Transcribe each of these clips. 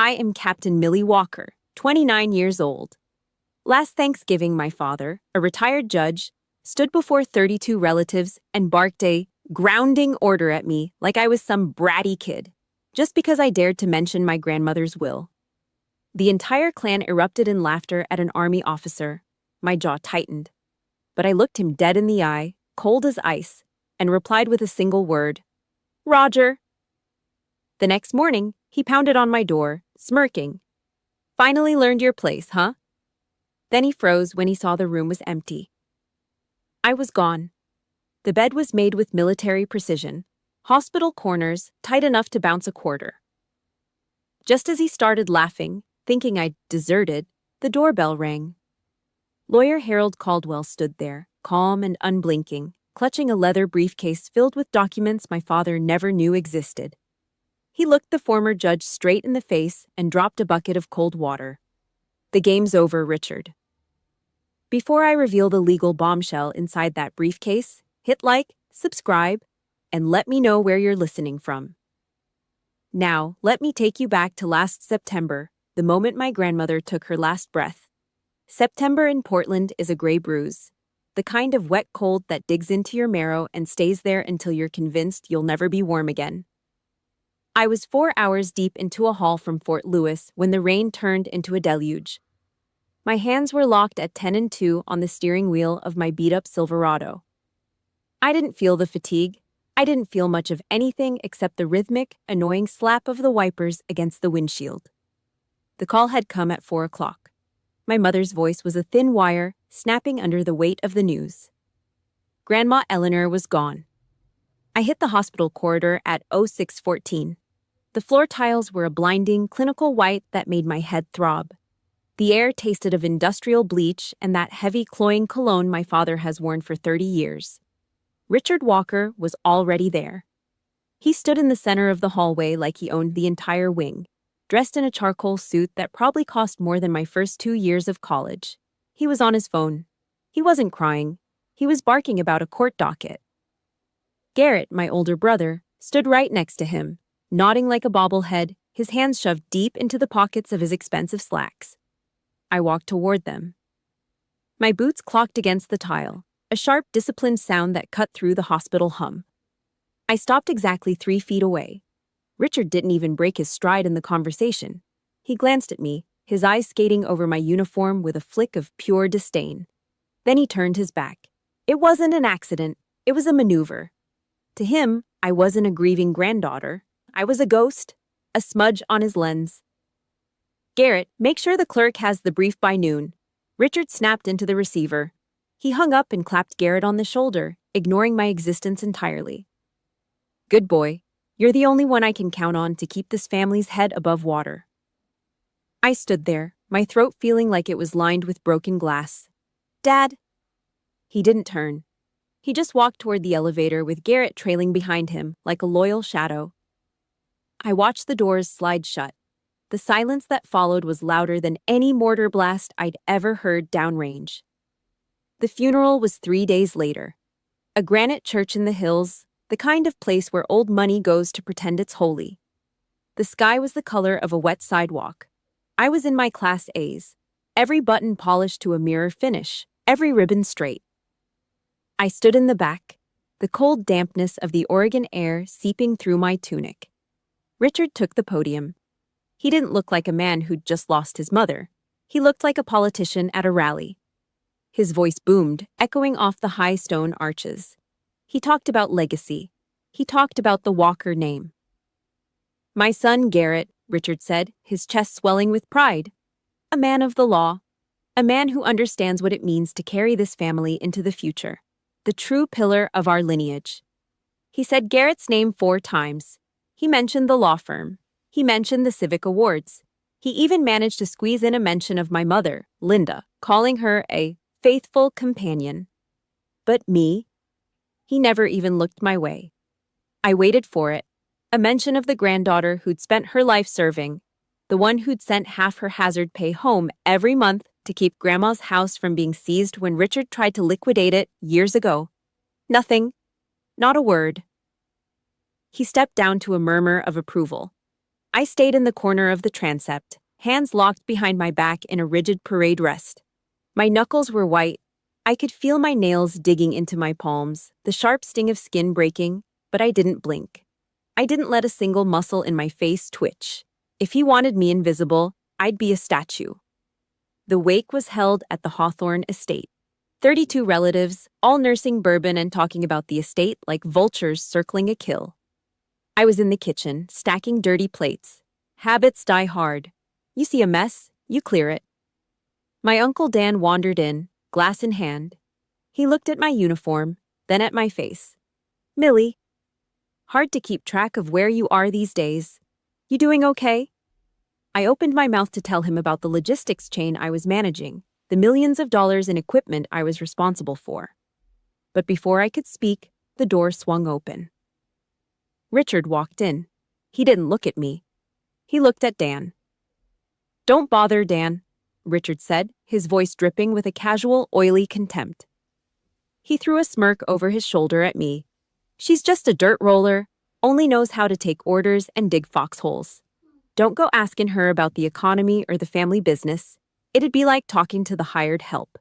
I am Captain Millie Walker, 29 years old. Last Thanksgiving, my father, a retired judge, stood before 32 relatives and barked a grounding order at me like I was some bratty kid, just because I dared to mention my grandmother's will. The entire clan erupted in laughter at an army officer. My jaw tightened. But I looked him dead in the eye, cold as ice, and replied with a single word, "Roger." The next morning, he pounded on my door, smirking. "Finally learned your place, huh?" Then he froze when he saw the room was empty. I was gone. The bed was made with military precision, hospital corners tight enough to bounce a quarter. Just as he started laughing, thinking I'd deserted, the doorbell rang. Lawyer Harold Caldwell stood there, calm and unblinking, clutching a leather briefcase filled with documents my father never knew existed. He looked the former judge straight in the face and dropped a bucket of cold water. "The game's over, Richard." Before I reveal the legal bombshell inside that briefcase, hit like, subscribe, and let me know where you're listening from. Now, let me take you back to last September, the moment my grandmother took her last breath. September in Portland is a gray bruise, the kind of wet cold that digs into your marrow and stays there until you're convinced you'll never be warm again. I was 4 hours deep into a haul from Fort Lewis when the rain turned into a deluge. My hands were locked at 10 and 2 on the steering wheel of my beat-up Silverado. I didn't feel the fatigue. I didn't feel much of anything except the rhythmic, annoying slap of the wipers against the windshield. The call had come at 4 o'clock. My mother's voice was a thin wire, snapping under the weight of the news. Grandma Eleanor was gone. I hit the hospital corridor at 06:14. The floor tiles were a blinding, clinical white that made my head throb. The air tasted of industrial bleach and that heavy, cloying cologne my father has worn for 30 years. Richard Walker was already there. He stood in the center of the hallway like he owned the entire wing, dressed in a charcoal suit that probably cost more than my first 2 years of college. He was on his phone. He wasn't crying. He was barking about a court docket. Garrett, my older brother, stood right next to him, nodding like a bobblehead, his hands shoved deep into the pockets of his expensive slacks. I walked toward them. My boots clocked against the tile, a sharp, disciplined sound that cut through the hospital hum. I stopped exactly 3 feet away. Richard didn't even break his stride in the conversation. He glanced at me, his eyes skating over my uniform with a flick of pure disdain. Then he turned his back. It wasn't an accident. It was a maneuver. To him, I wasn't a grieving granddaughter. I was a ghost, a smudge on his lens. "Garrett, make sure the clerk has the brief by noon." Richard snapped into the receiver. He hung up and clapped Garrett on the shoulder, ignoring my existence entirely. "Good boy. You're the only one I can count on to keep this family's head above water." I stood there, my throat feeling like it was lined with broken glass. "Dad?" He didn't turn. He just walked toward the elevator with Garrett trailing behind him like a loyal shadow. I watched the doors slide shut. The silence that followed was louder than any mortar blast I'd ever heard downrange. The funeral was 3 days later. A granite church in the hills, the kind of place where old money goes to pretend it's holy. The sky was the color of a wet sidewalk. I was in my Class A's, every button polished to a mirror finish, every ribbon straight. I stood in the back, the cold dampness of the Oregon air seeping through my tunic. Richard took the podium. He didn't look like a man who'd just lost his mother. He looked like a politician at a rally. His voice boomed, echoing off the high stone arches. He talked about legacy. He talked about the Walker name. "My son, Garrett," Richard said, his chest swelling with pride. "A man of the law. A man who understands what it means to carry this family into the future. The true pillar of our lineage." He said Garrett's name 4 times. He mentioned the law firm. He mentioned the civic awards. He even managed to squeeze in a mention of my mother, Linda, calling her a faithful companion. But me? He never even looked my way. I waited for it. A mention of the granddaughter who'd spent her life serving, the one who'd sent half her hazard pay home every month to keep Grandma's house from being seized when Richard tried to liquidate it years ago. Nothing. Not a word. He stepped down to a murmur of approval. I stayed in the corner of the transept, hands locked behind my back in a rigid parade rest. My knuckles were white. I could feel my nails digging into my palms, the sharp sting of skin breaking, but I didn't blink. I didn't let a single muscle in my face twitch. If he wanted me invisible, I'd be a statue. The wake was held at the Hawthorne estate. 32 relatives, all nursing bourbon and talking about the estate like vultures circling a kill. I was in the kitchen, stacking dirty plates. Habits die hard. You see a mess, you clear it. My Uncle Dan wandered in, glass in hand. He looked at my uniform, then at my face. "Millie, hard to keep track of where you are these days. You doing okay?" I opened my mouth to tell him about the logistics chain I was managing, the millions of dollars in equipment I was responsible for. But before I could speak, the door swung open. Richard walked in. He didn't look at me. He looked at Dan. "Don't bother, Dan," Richard said, his voice dripping with a casual, oily contempt. He threw a smirk over his shoulder at me. "She's just a dirt roller, only knows how to take orders and dig foxholes. Don't go asking her about the economy or the family business. It'd be like talking to the hired help."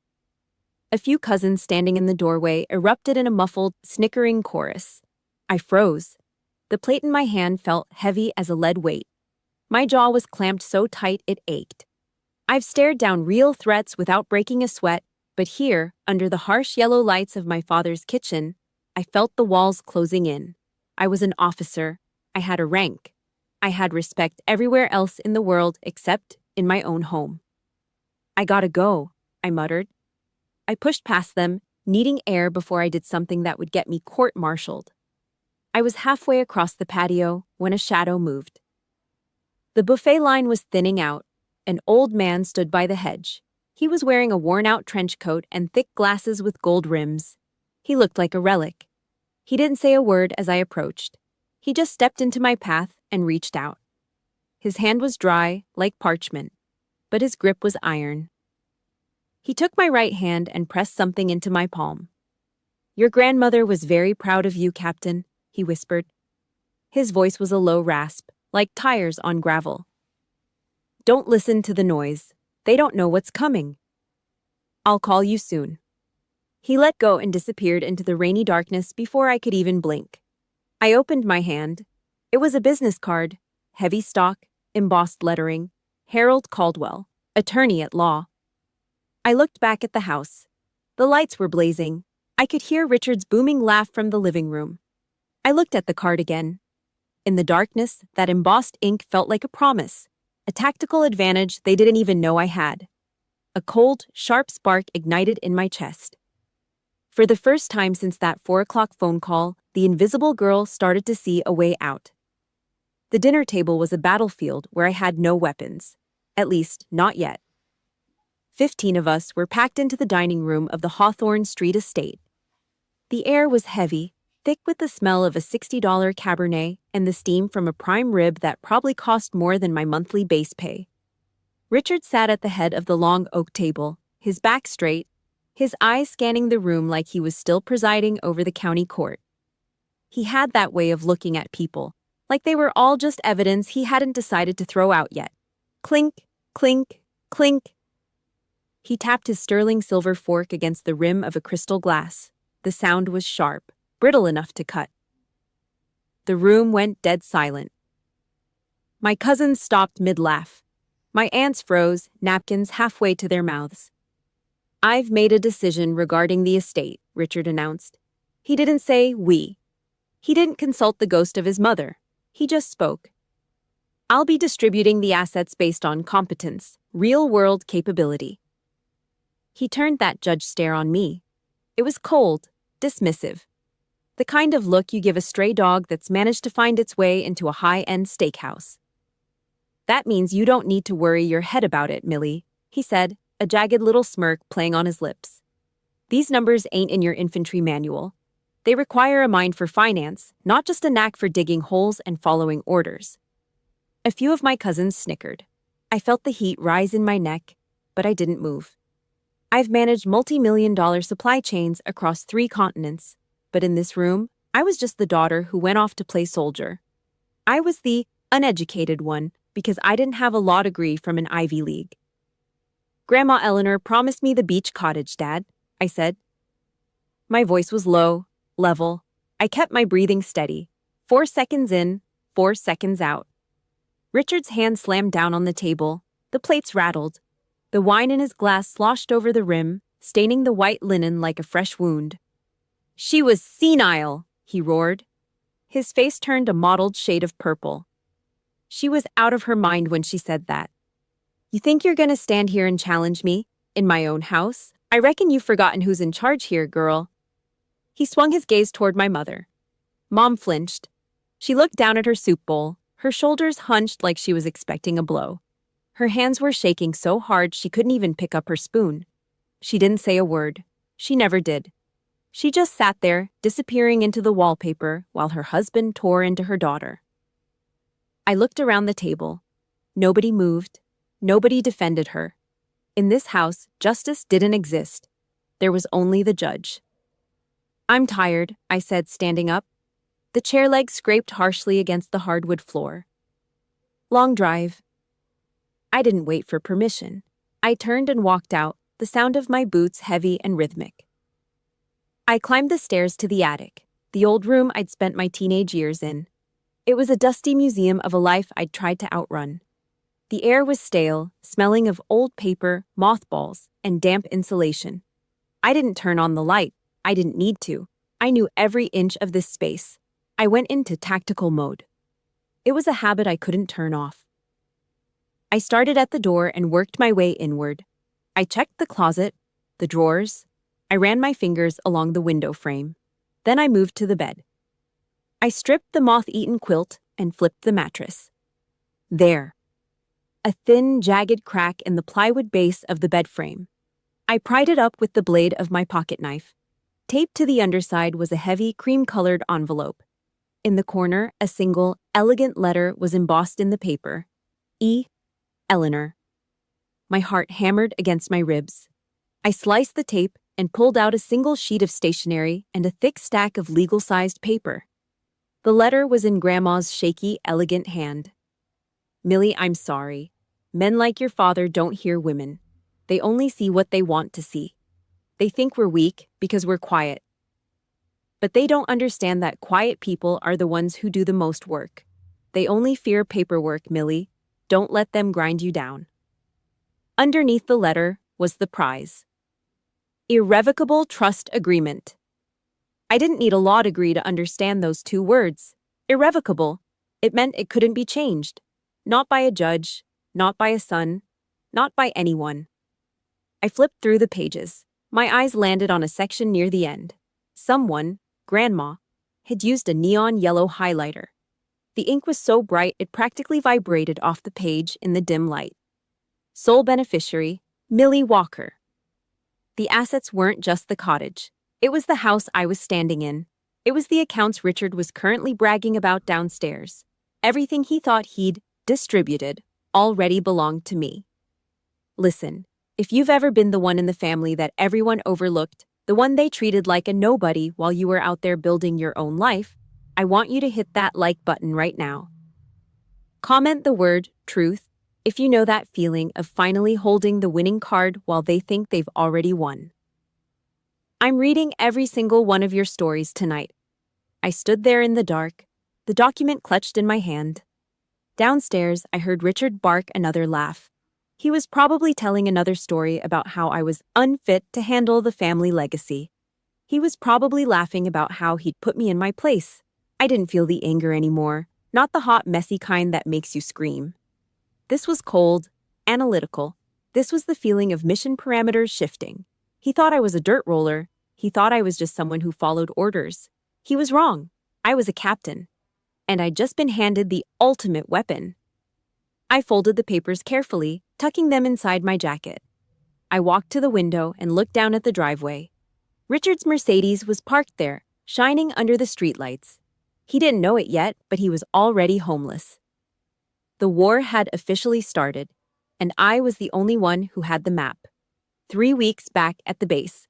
A few cousins standing in the doorway erupted in a muffled, snickering chorus. I froze. The plate in my hand felt heavy as a lead weight. My jaw was clamped so tight it ached. I've stared down real threats without breaking a sweat, but here, under the harsh yellow lights of my father's kitchen, I felt the walls closing in. I was an officer. I had a rank. I had respect everywhere else in the world except in my own home. "I gotta go," I muttered. I pushed past them, needing air before I did something that would get me court-martialed. I was halfway across the patio when a shadow moved. The buffet line was thinning out. An old man stood by the hedge. He was wearing a worn-out trench coat and thick glasses with gold rims. He looked like a relic. He didn't say a word as I approached. He just stepped into my path and reached out. His hand was dry, like parchment, but his grip was iron. He took my right hand and pressed something into my palm. "Your grandmother was very proud of you, Captain," he whispered. His voice was a low rasp, like tires on gravel. "Don't listen to the noise. They don't know what's coming. I'll call you soon." He let go and disappeared into the rainy darkness before I could even blink. I opened my hand. It was a business card, heavy stock, embossed lettering, Harold Caldwell, attorney at law. I looked back at the house. The lights were blazing. I could hear Richard's booming laugh from the living room. I looked at the card again. In the darkness, that embossed ink felt like a promise, a tactical advantage they didn't even know I had. A cold, sharp spark ignited in my chest. For the first time since that 4 o'clock phone call, the invisible girl started to see a way out. The dinner table was a battlefield where I had no weapons. At least, not yet. 15 of us were packed into the dining room of the Hawthorne Street estate. The air was heavy, thick with the smell of a $60 Cabernet and the steam from a prime rib that probably cost more than my monthly base pay. Richard sat at the head of the long oak table, his back straight, his eyes scanning the room like he was still presiding over the county court. He had that way of looking at people, like they were all just evidence he hadn't decided to throw out yet. Clink, clink, clink. He tapped his sterling silver fork against the rim of a crystal glass. The sound was sharp, brittle enough to cut. The room went dead silent. My cousins stopped mid-laugh. My aunts froze, napkins halfway to their mouths. "I've made a decision regarding the estate," Richard announced. He didn't say we. He didn't consult the ghost of his mother. He just spoke. "I'll be distributing the assets based on competence, real-world capability." He turned that judge stare on me. It was cold, dismissive. The kind of look you give a stray dog that's managed to find its way into a high-end steakhouse. "That means you don't need to worry your head about it, Millie," he said, a jagged little smirk playing on his lips. "These numbers ain't in your infantry manual. They require a mind for finance, not just a knack for digging holes and following orders." A few of my cousins snickered. I felt the heat rise in my neck, but I didn't move. I've managed multi-million-dollar supply chains across 3 continents, but in this room, I was just the daughter who went off to play soldier. I was the uneducated one, because I didn't have a law degree from an Ivy League. Grandma Eleanor promised me the beach cottage, Dad, I said. My voice was low, level. I kept my breathing steady. 4 seconds in, 4 seconds out. Richard's hand slammed down on the table. The plates rattled. The wine in his glass sloshed over the rim, staining the white linen like a fresh wound. She was senile, he roared. His face turned a mottled shade of purple. She was out of her mind when she said that. You think you're gonna stand here and challenge me? In my own house? I reckon you've forgotten who's in charge here, girl. He swung his gaze toward my mother. Mom flinched. She looked down at her soup bowl, her shoulders hunched like she was expecting a blow. Her hands were shaking so hard she couldn't even pick up her spoon. She didn't say a word. She never did. She just sat there, disappearing into the wallpaper while her husband tore into her daughter. I looked around the table. Nobody moved. Nobody defended her. In this house, justice didn't exist. There was only the judge. I'm tired, I said, standing up. The chair legs scraped harshly against the hardwood floor. Long drive. I didn't wait for permission. I turned and walked out, the sound of my boots heavy and rhythmic. I climbed the stairs to the attic, the old room I'd spent my teenage years in. It was a dusty museum of a life I'd tried to outrun. The air was stale, smelling of old paper, mothballs, and damp insulation. I didn't turn on the light. I didn't need to. I knew every inch of this space. I went into tactical mode. It was a habit I couldn't turn off. I started at the door and worked my way inward. I checked the closet, the drawers. I ran my fingers along the window frame. Then I moved to the bed. I stripped the moth-eaten quilt and flipped the mattress. There. A thin, jagged crack in the plywood base of the bed frame. I pried it up with the blade of my pocket knife. Taped to the underside was a heavy, cream-colored envelope. In the corner, a single, elegant letter was embossed in the paper. E. Eleanor. My heart hammered against my ribs. I sliced the tape and pulled out a single sheet of stationery and a thick stack of legal-sized paper. The letter was in Grandma's shaky, elegant hand. Millie, I'm sorry. Men like your father don't hear women. They only see what they want to see. They think we're weak because we're quiet. But they don't understand that quiet people are the ones who do the most work. They only fear paperwork, Millie. Don't let them grind you down. Underneath the letter was the prize. Irrevocable trust agreement. I didn't need a law degree to understand those 2 words. Irrevocable. It meant it couldn't be changed. Not by a judge, not by a son, not by anyone. I flipped through the pages. My eyes landed on a section near the end. Someone, Grandma, had used a neon yellow highlighter. The ink was so bright it practically vibrated off the page in the dim light. Sole beneficiary, Millie Walker. The assets weren't just the cottage. It was the house I was standing in. It was the accounts Richard was currently bragging about downstairs. Everything he thought he'd distributed already belonged to me. Listen, if you've ever been the one in the family that everyone overlooked, the one they treated like a nobody while you were out there building your own life, I want you to hit that like button right now. Comment the word truth if you know that feeling of finally holding the winning card while they think they've already won. I'm reading every single one of your stories tonight. I stood there in the dark, the document clutched in my hand. Downstairs, I heard Richard bark another laugh. He was probably telling another story about how I was unfit to handle the family legacy. He was probably laughing about how he'd put me in my place. I didn't feel the anger anymore, not the hot, messy kind that makes you scream. This was cold, analytical. This was the feeling of mission parameters shifting. He thought I was a dirt roller. He thought I was just someone who followed orders. He was wrong. I was a captain. And I'd just been handed the ultimate weapon. I folded the papers carefully, tucking them inside my jacket. I walked to the window and looked down at the driveway. Richard's Mercedes was parked there, shining under the streetlights. He didn't know it yet, but he was already homeless. The war had officially started, and I was the only one who had the map. 3 weeks back at the base.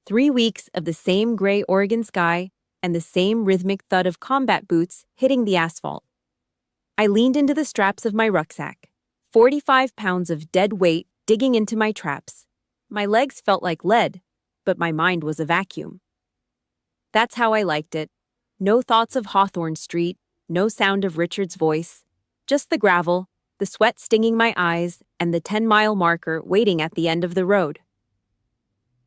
3 weeks of the same gray Oregon sky and the same rhythmic thud of combat boots hitting the asphalt. I leaned into the straps of my rucksack, 45 pounds of dead weight digging into my traps. My legs felt like lead, but my mind was a vacuum. That's how I liked it. No thoughts of Hawthorne Street, no sound of Richard's voice, just the gravel, the sweat stinging my eyes, and the 10-mile marker waiting at the end of the road.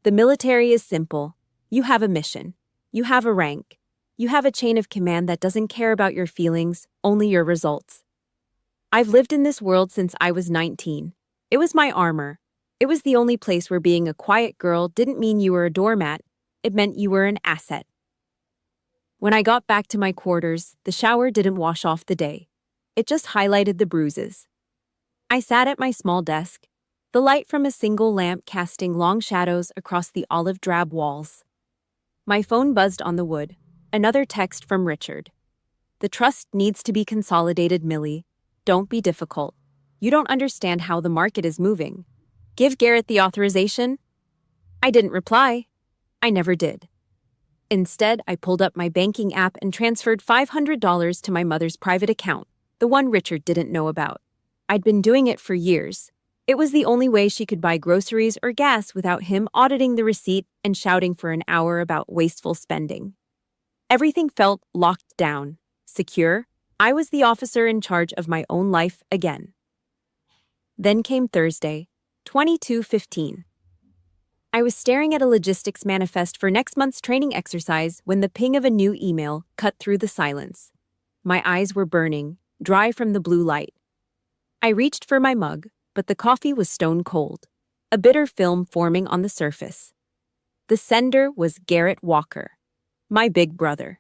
The military is simple. You have a mission. You have a rank. You have a chain of command that doesn't care about your feelings, only your results. I've lived in this world since I was 19. It was my armor. It was the only place where being a quiet girl didn't mean you were a doormat. It meant you were an asset. When I got back to my quarters, the shower didn't wash off the day. It just highlighted the bruises. I sat at my small desk, the light from a single lamp casting long shadows across the olive drab walls. My phone buzzed on the wood. Another text from Richard. The trust needs to be consolidated, Millie. Don't be difficult. You don't understand how the market is moving. Give Garrett the authorization. I didn't reply. I never did. Instead, I pulled up my banking app and transferred $500 to my mother's private account, the one Richard didn't know about. I'd been doing it for years. It was the only way she could buy groceries or gas without him auditing the receipt and shouting for an hour about wasteful spending. Everything felt locked down, secure. I was the officer in charge of my own life again. Then came Thursday, 22:15. I was staring at a logistics manifest for next month's training exercise when the ping of a new email cut through the silence. My eyes were burning, dry from the blue light. I reached for my mug, but the coffee was stone cold, a bitter film forming on the surface. The sender was Garrett Walker, my big brother.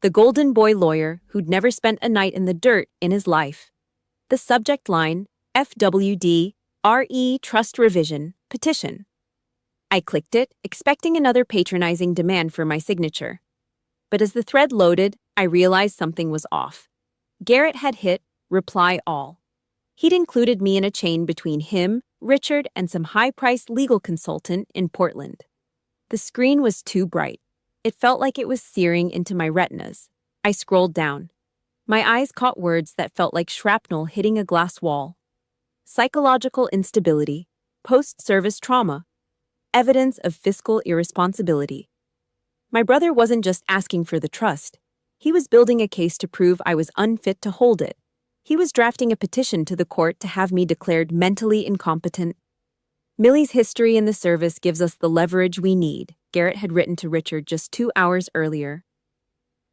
The golden boy lawyer who'd never spent a night in the dirt in his life. The subject line, FWD, RE Trust Revision, Petition. I clicked it, expecting another patronizing demand for my signature. But as the thread loaded, I realized something was off. Garrett had hit reply all. He'd included me in a chain between him, Richard, and some high-priced legal consultant in Portland. The screen was too bright. It felt like it was searing into my retinas. I scrolled down. My eyes caught words that felt like shrapnel hitting a glass wall. Psychological instability, post-service trauma, evidence of fiscal irresponsibility. My brother wasn't just asking for the trust. He was building a case to prove I was unfit to hold it. He was drafting a petition to the court to have me declared mentally incompetent. Millie's history in the service gives us the leverage we need, Garrett had written to Richard just 2 hours earlier.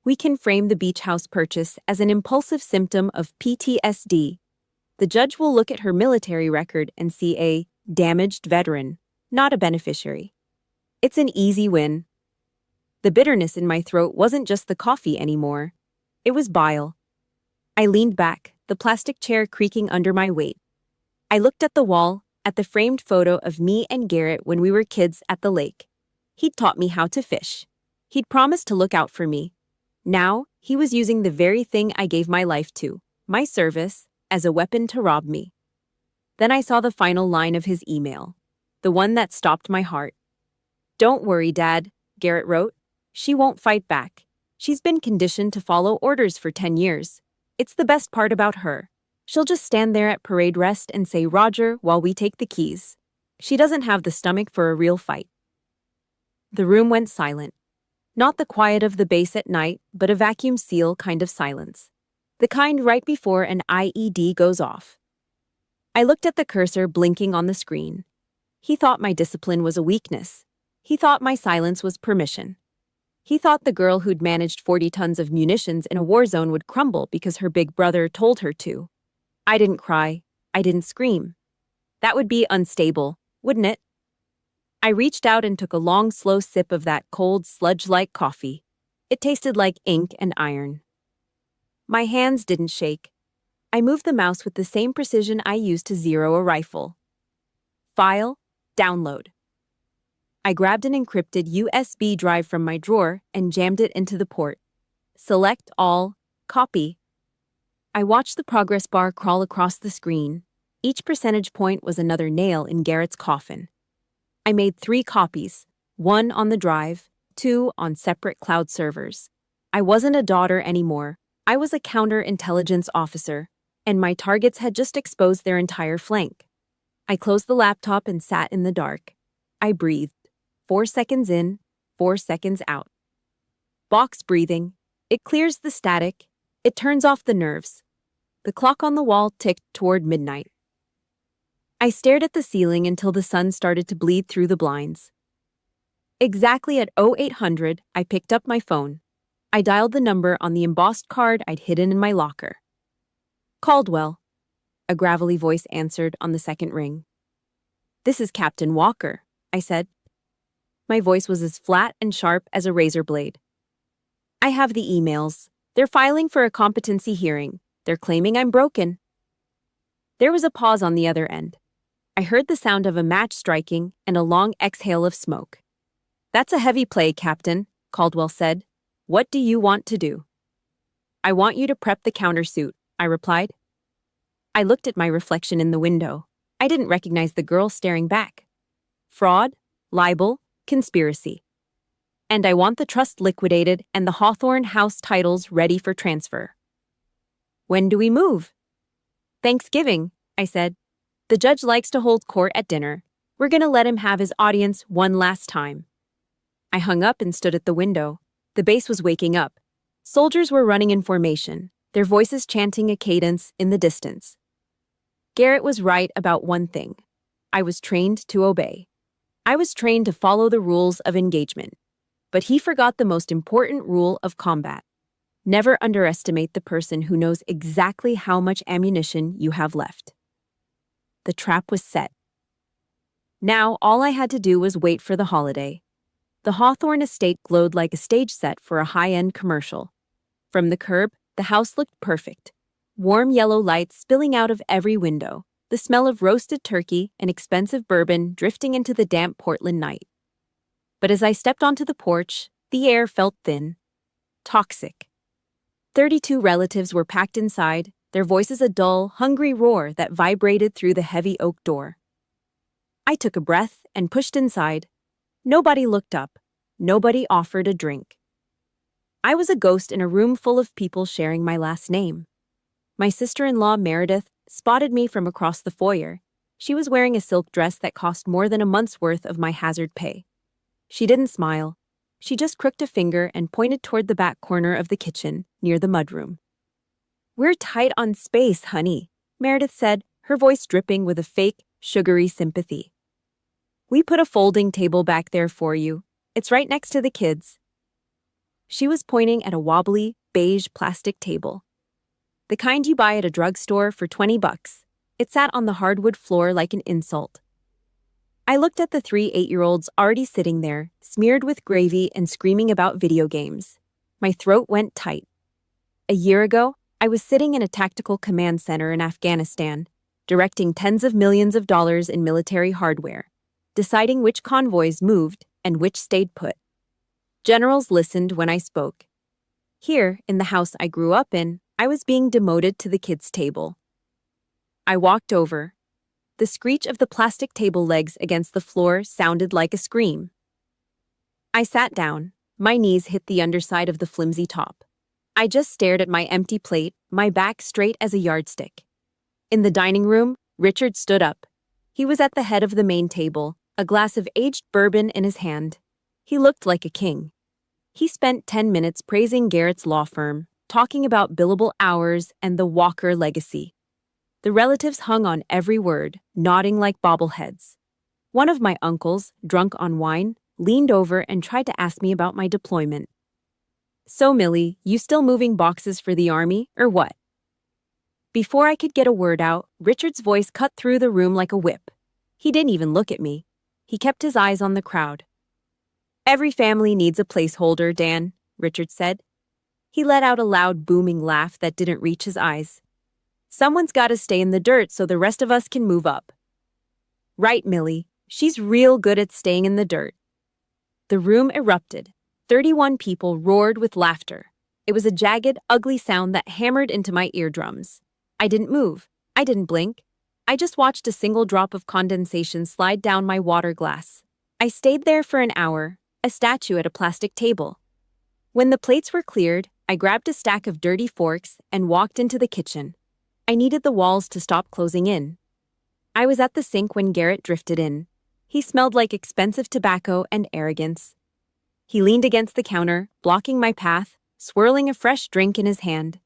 We can frame the beach house purchase as an impulsive symptom of PTSD. The judge will look at her military record and see a damaged veteran, not a beneficiary. It's an easy win. The bitterness in my throat wasn't just the coffee anymore. It was bile. I leaned back, the plastic chair creaking under my weight. I looked at the wall, at the framed photo of me and Garrett when we were kids at the lake. He'd taught me how to fish. He'd promised to look out for me. Now, he was using the very thing I gave my life to, my service, as a weapon to rob me. Then I saw the final line of his email, the one that stopped my heart. "Don't worry, Dad," Garrett wrote. "She won't fight back. She's been conditioned to follow orders for 10 years. It's the best part about her. She'll just stand there at parade rest and say Roger while we take the keys. She doesn't have the stomach for a real fight." The room went silent. Not the quiet of the base at night, but a vacuum seal kind of silence. The kind right before an IED goes off. I looked at the cursor blinking on the screen. He thought my discipline was a weakness. He thought my silence was permission. He thought the girl who'd managed 40 tons of munitions in a war zone would crumble because her big brother told her to. I didn't cry. I didn't scream. That would be unstable, wouldn't it? I reached out and took a long, slow sip of that cold, sludge-like coffee. It tasted like ink and iron. My hands didn't shake. I moved the mouse with the same precision I used to zero a rifle. File, download. I grabbed an encrypted USB drive from my drawer and jammed it into the port. Select all, copy. I watched the progress bar crawl across the screen. Each percentage point was another nail in Garrett's coffin. I made 3 copies, 1 on the drive, 2 on separate cloud servers. I wasn't a daughter anymore. I was a counterintelligence officer, and my targets had just exposed their entire flank. I closed the laptop and sat in the dark. I breathed. 4 seconds in, 4 seconds out. Box breathing. It clears the static. It turns off the nerves. The clock on the wall ticked toward midnight. I stared at the ceiling until the sun started to bleed through the blinds. Exactly at 0800, I picked up my phone. I dialed the number on the embossed card I'd hidden in my locker. Caldwell, a gravelly voice answered on the second ring. This is Captain Walker, I said. My voice was as flat and sharp as a razor blade. I have the emails. They're filing for a competency hearing. They're claiming I'm broken. There was a pause on the other end. I heard the sound of a match striking and a long exhale of smoke. That's a heavy play, Captain, Caldwell said. What do you want to do? I want you to prep the countersuit, I replied. I looked at my reflection in the window. I didn't recognize the girl staring back. Fraud, libel, conspiracy. And I want the trust liquidated and the Hawthorne House titles ready for transfer. When do we move? Thanksgiving, I said. The judge likes to hold court at dinner. We're going to let him have his audience one last time. I hung up and stood at the window. The base was waking up. Soldiers were running in formation, their voices chanting a cadence in the distance. Garrett was right about one thing. I was trained to obey. I was trained to follow the rules of engagement. But he forgot the most important rule of combat. Never underestimate the person who knows exactly how much ammunition you have left. The trap was set. Now all I had to do was wait for the holiday. The Hawthorne estate glowed like a stage set for a high-end commercial. From the curb, the house looked perfect. Warm yellow lights spilling out of every window, the smell of roasted turkey and expensive bourbon drifting into the damp Portland night. But as I stepped onto the porch, the air felt thin. Toxic. 32 relatives were packed inside, their voices a dull, hungry roar that vibrated through the heavy oak door. I took a breath and pushed inside. Nobody looked up. Nobody offered a drink. I was a ghost in a room full of people sharing my last name. My sister-in-law, Meredith, spotted me from across the foyer. She was wearing a silk dress that cost more than a month's worth of my hazard pay. She didn't smile. She just crooked a finger and pointed toward the back corner of the kitchen, near the mudroom. We're tight on space, honey, Meredith said, her voice dripping with a fake, sugary sympathy. We put a folding table back there for you. It's right next to the kids. She was pointing at a wobbly, beige plastic table. The kind you buy at a drugstore for $20. It sat on the hardwood floor like an insult. I looked at the 3 8-year-olds already sitting there, smeared with gravy and screaming about video games. My throat went tight. A year ago, I was sitting in a tactical command center in Afghanistan, directing tens of millions of dollars in military hardware, deciding which convoys moved and which stayed put. Generals listened when I spoke. Here, in the house I grew up in, I was being demoted to the kids' table. I walked over. The screech of the plastic table legs against the floor sounded like a scream. I sat down. My knees hit the underside of the flimsy top. I just stared at my empty plate, my back straight as a yardstick. In the dining room, Richard stood up. He was at the head of the main table, a glass of aged bourbon in his hand. He looked like a king. He spent 10 minutes praising Garrett's law firm, talking about billable hours and the Walker legacy. The relatives hung on every word, nodding like bobbleheads. One of my uncles, drunk on wine, leaned over and tried to ask me about my deployment. So, Millie, you still moving boxes for the army, or what? Before I could get a word out, Richard's voice cut through the room like a whip. He didn't even look at me. He kept his eyes on the crowd. Every family needs a placeholder, Dan, Richard said. He let out a loud, booming laugh that didn't reach his eyes. Someone's got to stay in the dirt so the rest of us can move up. Right, Millie. She's real good at staying in the dirt. The room erupted. 31 people roared with laughter. It was a jagged, ugly sound that hammered into my eardrums. I didn't move. I didn't blink. I just watched a single drop of condensation slide down my water glass. I stayed there for an hour, a statue at a plastic table. When the plates were cleared, I grabbed a stack of dirty forks and walked into the kitchen. I needed the walls to stop closing in. I was at the sink when Garrett drifted in. He smelled like expensive tobacco and arrogance. He leaned against the counter, blocking my path, swirling a fresh drink in his hand.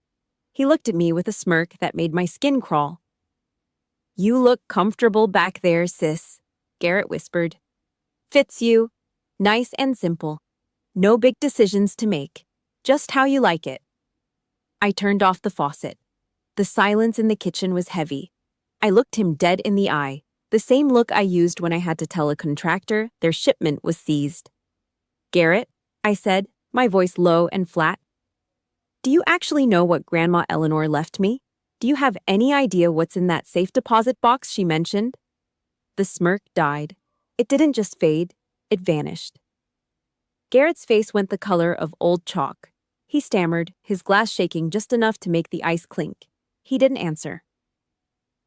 He looked at me with a smirk that made my skin crawl. "You look comfortable back there, sis," Garrett whispered. "Fits you. Nice and simple. No big decisions to make. Just how you like it." I turned off the faucet. The silence in the kitchen was heavy. I looked him dead in the eye, the same look I used when I had to tell a contractor their shipment was seized. "Garrett," I said, my voice low and flat, "do you actually know what Grandma Eleanor left me? Do you have any idea what's in that safe deposit box she mentioned?" The smirk died. It didn't just fade, it vanished. Garrett's face went the color of old chalk. He stammered, his glass shaking just enough to make the ice clink. He didn't answer.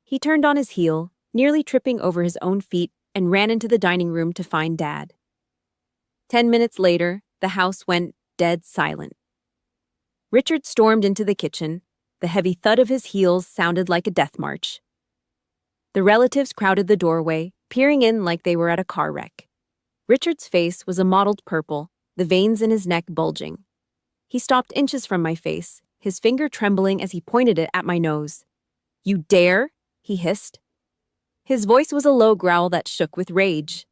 He turned on his heel, nearly tripping over his own feet, and ran into the dining room to find Dad. 10 minutes later, the house went dead silent. Richard stormed into the kitchen. The heavy thud of his heels sounded like a death march. The relatives crowded the doorway, peering in like they were at a car wreck. Richard's face was a mottled purple, the veins in his neck bulging. He stopped inches from my face, his finger trembling as he pointed it at my nose. "You dare?" he hissed. His voice was a low growl that shook with rage.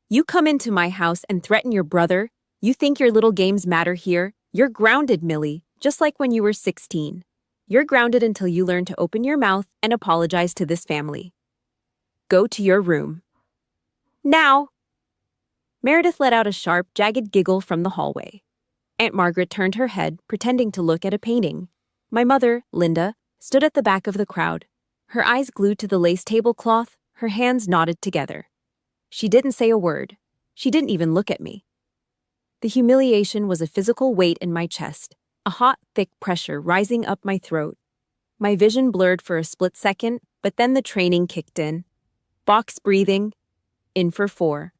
"You come into my house and threaten your brother? You think your little games matter here? You're grounded, Millie, just like when you were 16. You're grounded until you learn to open your mouth and apologize to this family. Go to your room. Now!" Meredith let out a sharp, jagged giggle from the hallway. Aunt Margaret turned her head, pretending to look at a painting. My mother, Linda, stood at the back of the crowd, her eyes glued to the lace tablecloth, her hands knotted together. She didn't say a word. She didn't even look at me. The humiliation was a physical weight in my chest, a hot, thick pressure rising up my throat. My vision blurred for a split second, but then the training kicked in. Box breathing. In for 4.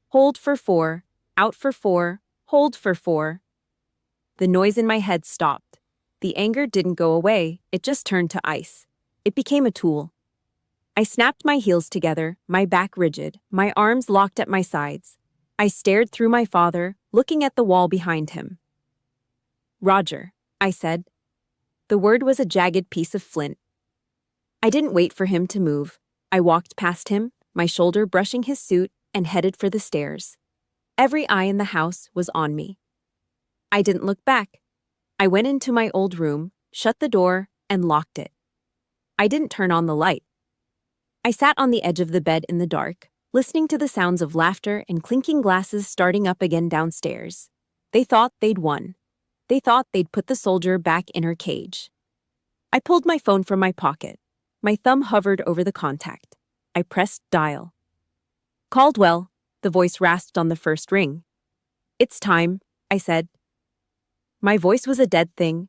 Hold for 4. Out for 4. Hold for 4. The noise in my head stopped. The anger didn't go away, it just turned to ice. It became a tool. I snapped my heels together, my back rigid, my arms locked at my sides. I stared through my father, looking at the wall behind him. "Roger," I said. The word was a jagged piece of flint. I didn't wait for him to move. I walked past him, my shoulder brushing his suit, and headed for the stairs. Every eye in the house was on me. I didn't look back. I went into my old room, shut the door, and locked it. I didn't turn on the light. I sat on the edge of the bed in the dark, listening to the sounds of laughter and clinking glasses starting up again downstairs. They thought they'd won. They thought they'd put the soldier back in her cage. I pulled my phone from my pocket. My thumb hovered over the contact. I pressed dial. "Caldwell," the voice rasped on the first ring. "It's time," I said. My voice was a dead thing.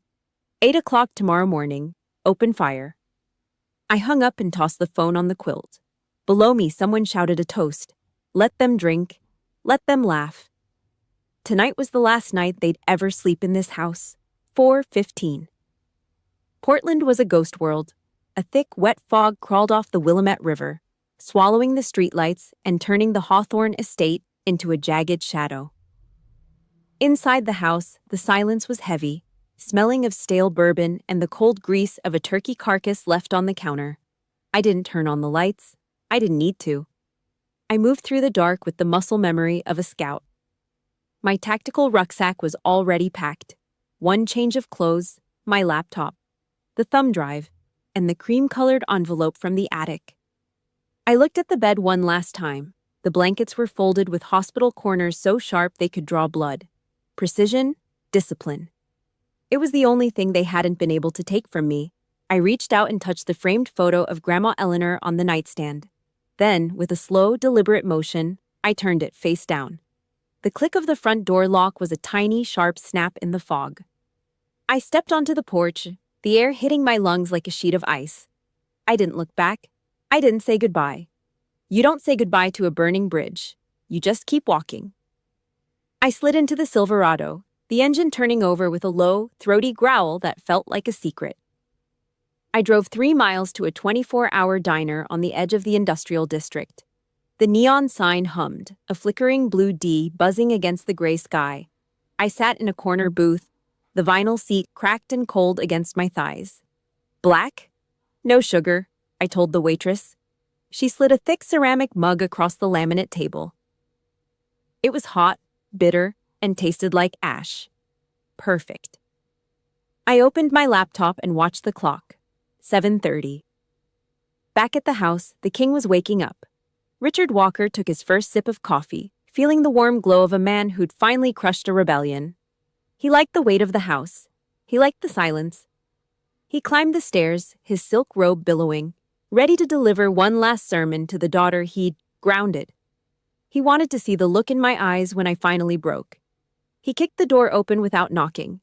8 o'clock tomorrow morning. Open fire. I hung up and tossed the phone on the quilt. Below me, someone shouted a toast. Let them drink. Let them laugh. Tonight was the last night they'd ever sleep in this house. 4:15. Portland was a ghost world. A thick, wet fog crawled off the Willamette River, swallowing the streetlights and turning the Hawthorne estate into a jagged shadow. Inside the house, the silence was heavy, smelling of stale bourbon and the cold grease of a turkey carcass left on the counter. I didn't turn on the lights. I didn't need to. I moved through the dark with the muscle memory of a scout. My tactical rucksack was already packed. One change of clothes, my laptop, the thumb drive, and the cream-colored envelope from the attic. I looked at the bed one last time. The blankets were folded with hospital corners so sharp they could draw blood. Precision, discipline. It was the only thing they hadn't been able to take from me. I reached out and touched the framed photo of Grandma Eleanor on the nightstand. Then, with a slow, deliberate motion, I turned it face down. The click of the front door lock was a tiny, sharp snap in the fog. I stepped onto the porch, the air hitting my lungs like a sheet of ice. I didn't look back. I didn't say goodbye. You don't say goodbye to a burning bridge. You just keep walking. I slid into the Silverado. the engine turning over with a low, throaty growl that felt like a secret. I drove 3 miles to a 24-hour diner on the edge of the industrial district. The neon sign hummed, a flickering blue D buzzing against the gray sky. I sat in a corner booth, the vinyl seat cracked and cold against my thighs. Black? No sugar, I told the waitress. She slid a thick ceramic mug across the laminate table. It was hot, bitter, and tasted like ash. Perfect. I opened my laptop and watched the clock. 7:30. Back at the house, the king was waking up. Richard Walker took his first sip of coffee, feeling the warm glow of a man who'd finally crushed a rebellion. He liked the weight of the house. He liked the silence. He climbed the stairs, his silk robe billowing, ready to deliver one last sermon to the daughter he'd grounded. He wanted to see the look in my eyes when I finally broke. He kicked the door open without knocking.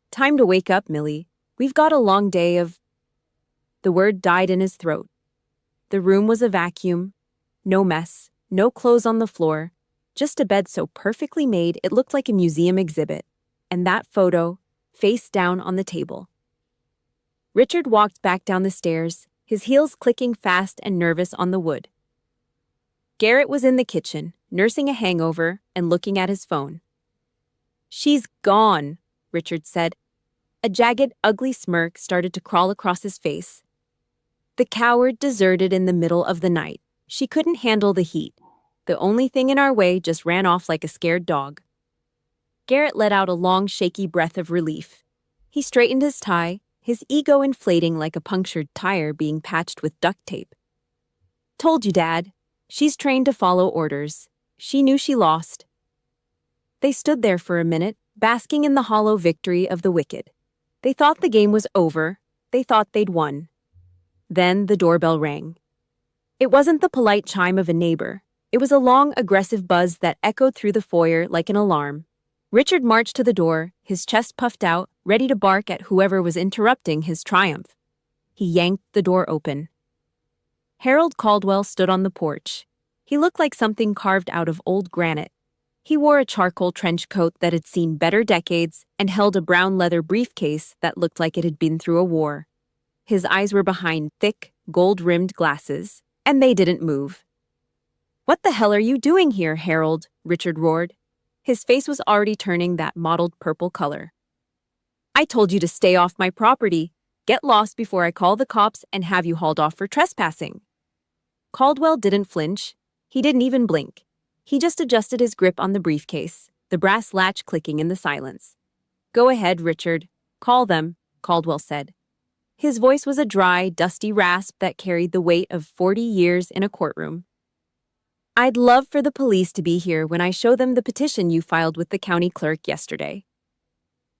Time to wake up, Millie. We've got a long day of... The word died in his throat. The room was a vacuum. No mess, no clothes on the floor, just a bed so perfectly made it looked like a museum exhibit, and that photo, face down on the table. Richard walked back down the stairs, his heels clicking fast and nervous on the wood. Garrett was in the kitchen, nursing a hangover and looking at his phone. "She's gone," Richard said. A jagged, ugly smirk started to crawl across his face. The coward deserted in the middle of the night. She couldn't handle the heat. The only thing in our way just ran off like a scared dog. Garrett let out a long, shaky breath of relief. He straightened his tie, his ego inflating like a punctured tire being patched with duct tape. "Told you, Dad. She's trained to follow orders. She knew she lost." They stood there for a minute, basking in the hollow victory of the wicked. They thought the game was over. They thought they'd won. Then the doorbell rang. It wasn't the polite chime of a neighbor. It was a long, aggressive buzz that echoed through the foyer like an alarm. Richard marched to the door, his chest puffed out, ready to bark at whoever was interrupting his triumph. He yanked the door open. Harold Caldwell stood on the porch. He looked like something carved out of old granite. He wore a charcoal trench coat that had seen better decades and held a brown leather briefcase that looked like it had been through a war. His eyes were behind thick, gold-rimmed glasses, and they didn't move. "What the hell are you doing here, Harold?" Richard roared. His face was already turning that mottled purple color. "I told you to stay off my property. Get lost before I call the cops and have you hauled off for trespassing." Caldwell didn't flinch. He didn't even blink. He just adjusted his grip on the briefcase, the brass latch clicking in the silence. "Go ahead, Richard. Call them," Caldwell said. His voice was a dry, dusty rasp that carried the weight of 40 years in a courtroom. "I'd love for the police to be here when I show them the petition you filed with the county clerk yesterday."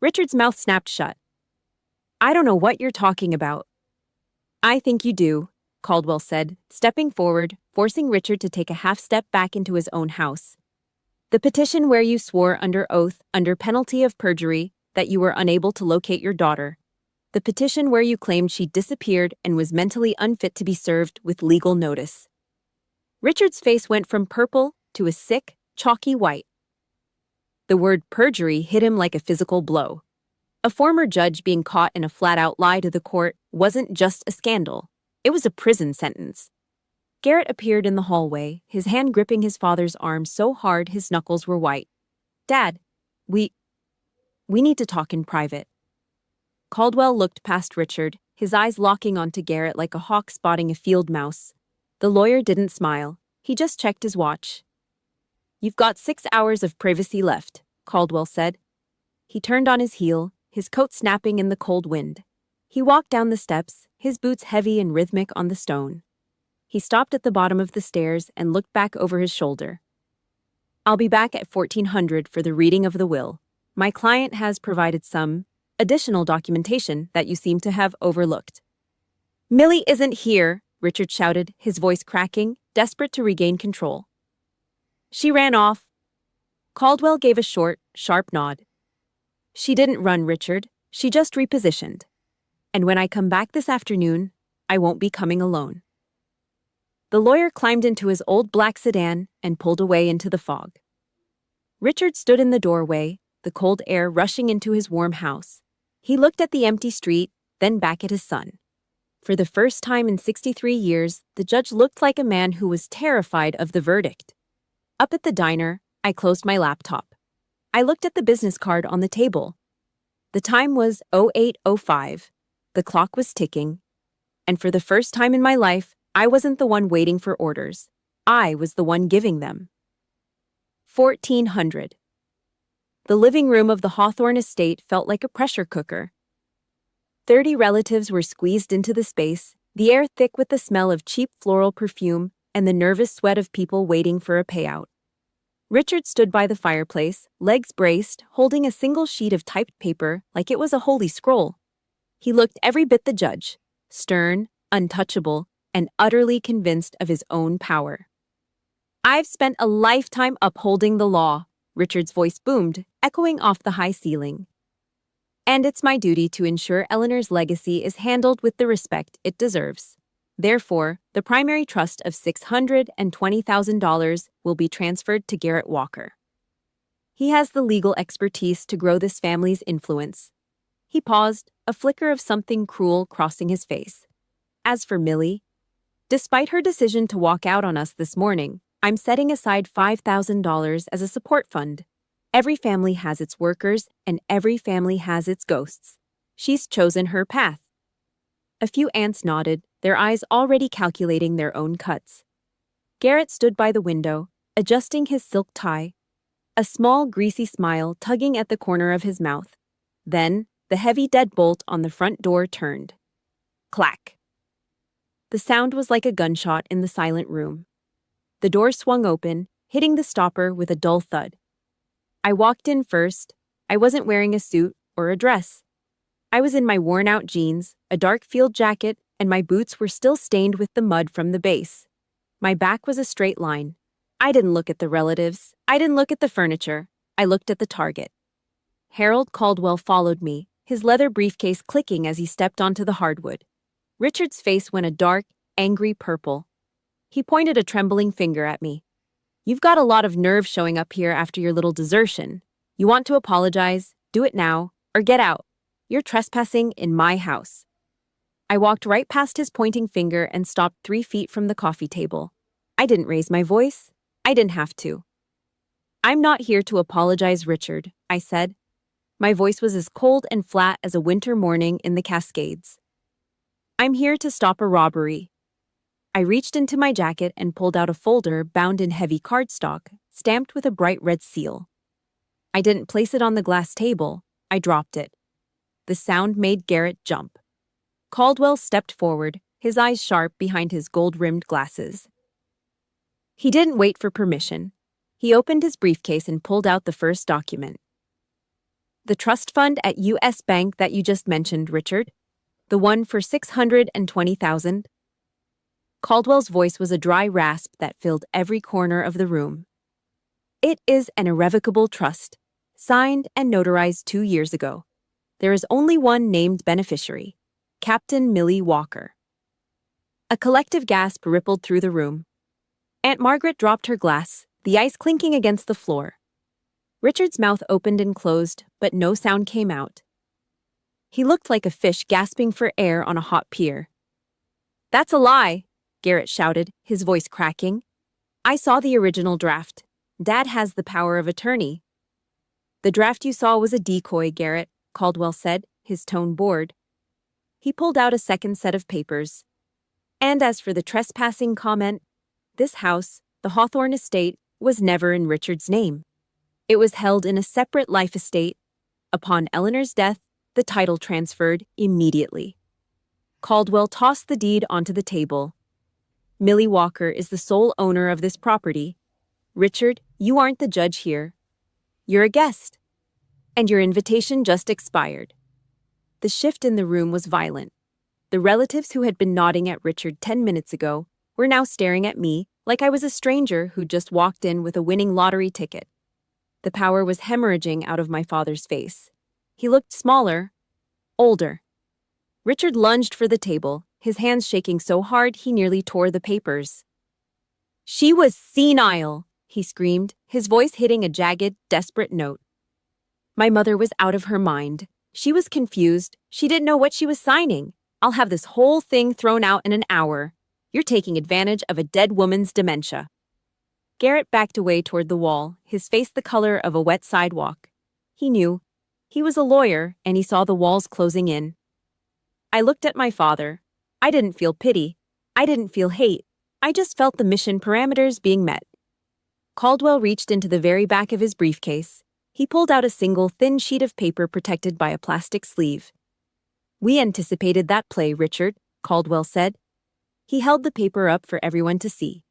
Richard's mouth snapped shut. "I don't know what you're talking about." "I think you do," Caldwell said, stepping forward, forcing Richard to take a half step back into his own house. "The petition where you swore under oath, under penalty of perjury, that you were unable to locate your daughter. The petition where you claimed she disappeared and was mentally unfit to be served with legal notice." Richard's face went from purple to a sick, chalky white. The word perjury hit him like a physical blow. A former judge being caught in a flat-out lie to the court wasn't just a scandal. It was a prison sentence. Garrett appeared in the hallway, his hand gripping his father's arm so hard his knuckles were white. "Dad, we need to talk in private." Caldwell looked past Richard, his eyes locking onto Garrett like a hawk spotting a field mouse. The lawyer didn't smile. He just checked his watch. "You've got 6 hours of privacy left," Caldwell said. He turned on his heel, his coat snapping in the cold wind. He walked down the steps, his boots heavy and rhythmic on the stone. He stopped at the bottom of the stairs and looked back over his shoulder. "I'll be back at 1400 for the reading of the will. My client has provided some additional documentation that you seem to have overlooked." "Millie isn't here," Richard shouted, his voice cracking, desperate to regain control. "She ran off." Caldwell gave a short, sharp nod. "She didn't run, Richard. She just repositioned. And when I come back this afternoon, I won't be coming alone." The lawyer climbed into his old black sedan and pulled away into the fog. Richard stood in the doorway, the cold air rushing into his warm house. He looked at the empty street, then back at his son. For the first time in 63 years, the judge looked like a man who was terrified of the verdict. Up at the diner, I closed my laptop. I looked at the business card on the table. The time was 08:05. The clock was ticking. And for the first time in my life, I wasn't the one waiting for orders. I was the one giving them. 1400. The living room of the Hawthorne estate felt like a pressure cooker. 30 relatives were squeezed into the space, the air thick with the smell of cheap floral perfume and the nervous sweat of people waiting for a payout. Richard stood by the fireplace, legs braced, holding a single sheet of typed paper like it was a holy scroll. He looked every bit the judge, stern, untouchable, and utterly convinced of his own power. "I've spent a lifetime upholding the law," Richard's voice boomed, echoing off the high ceiling. "And it's my duty to ensure Eleanor's legacy is handled with the respect it deserves. Therefore, the primary trust of $620,000 will be transferred to Garrett Walker. He has the legal expertise to grow this family's influence." He paused, a flicker of something cruel crossing his face. "As for Millie, despite her decision to walk out on us this morning, I'm setting aside $5,000 as a support fund. Every family has its workers, and every family has its ghosts. She's chosen her path." A few aunts nodded, their eyes already calculating their own cuts. Garrett stood by the window, adjusting his silk tie, a small, greasy smile tugging at the corner of his mouth. Then, the heavy deadbolt on the front door turned. Clack. The sound was like a gunshot in the silent room. The door swung open, hitting the stopper with a dull thud. I walked in first. I wasn't wearing a suit or a dress. I was in my worn-out jeans, a dark field jacket, and my boots were still stained with the mud from the base. My back was a straight line. I didn't look at the relatives. I didn't look at the furniture. I looked at the target. Harold Caldwell followed me, his leather briefcase clicking as he stepped onto the hardwood. Richard's face went a dark, angry purple. He pointed a trembling finger at me. "You've got a lot of nerve showing up here after your little desertion. You want to apologize? Do it now, or get out. You're trespassing in my house." I walked right past his pointing finger and stopped 3 feet from the coffee table. I didn't raise my voice. I didn't have to. "I'm not here to apologize, Richard," I said. My voice was as cold and flat as a winter morning in the Cascades. "I'm here to stop a robbery." I reached into my jacket and pulled out a folder bound in heavy cardstock, stamped with a bright red seal. I didn't place it on the glass table. I dropped it. The sound made Garrett jump. Caldwell stepped forward, his eyes sharp behind his gold-rimmed glasses. He didn't wait for permission. He opened his briefcase and pulled out the first document. "The trust fund at U.S. Bank that you just mentioned, Richard? The one for $620,000? Caldwell's voice was a dry rasp that filled every corner of the room. "It is an irrevocable trust, signed and notarized 2 years ago. There is only one named beneficiary, Captain Millie Walker." A collective gasp rippled through the room. Aunt Margaret dropped her glass, the ice clinking against the floor. Richard's mouth opened and closed, but no sound came out. He looked like a fish gasping for air on a hot pier. "That's a lie," Garrett shouted, his voice cracking. "I saw the original draft. Dad has the power of attorney." "The draft you saw was a decoy, Garrett," Caldwell said, his tone bored. He pulled out a second set of papers. "And as for the trespassing comment, this house, the Hawthorne estate, was never in Richard's name. It was held in a separate life estate. Upon Eleanor's death, the title transferred immediately." Caldwell tossed the deed onto the table. "Millie Walker is the sole owner of this property. Richard, you aren't the judge here. You're a guest. And your invitation just expired." The shift in the room was violent. The relatives who had been nodding at Richard 10 minutes ago were now staring at me like I was a stranger who'd just walked in with a winning lottery ticket. The power was hemorrhaging out of my father's face. He looked smaller, older. Richard lunged for the table, his hands shaking so hard he nearly tore the papers. "She was senile," he screamed, his voice hitting a jagged, desperate note. My mother was out of her mind. She was confused. She didn't know what she was signing. I'll have this whole thing thrown out in an hour. You're taking advantage of a dead woman's dementia. Garrett backed away toward the wall, his face the color of a wet sidewalk. He knew. He was a lawyer, and he saw the walls closing in. I looked at my father. I didn't feel pity. I didn't feel hate. I just felt the mission parameters being met. Caldwell reached into the very back of his briefcase. He pulled out a single thin sheet of paper protected by a plastic sleeve. "We anticipated that play, Richard," Caldwell said. He held the paper up for everyone to see.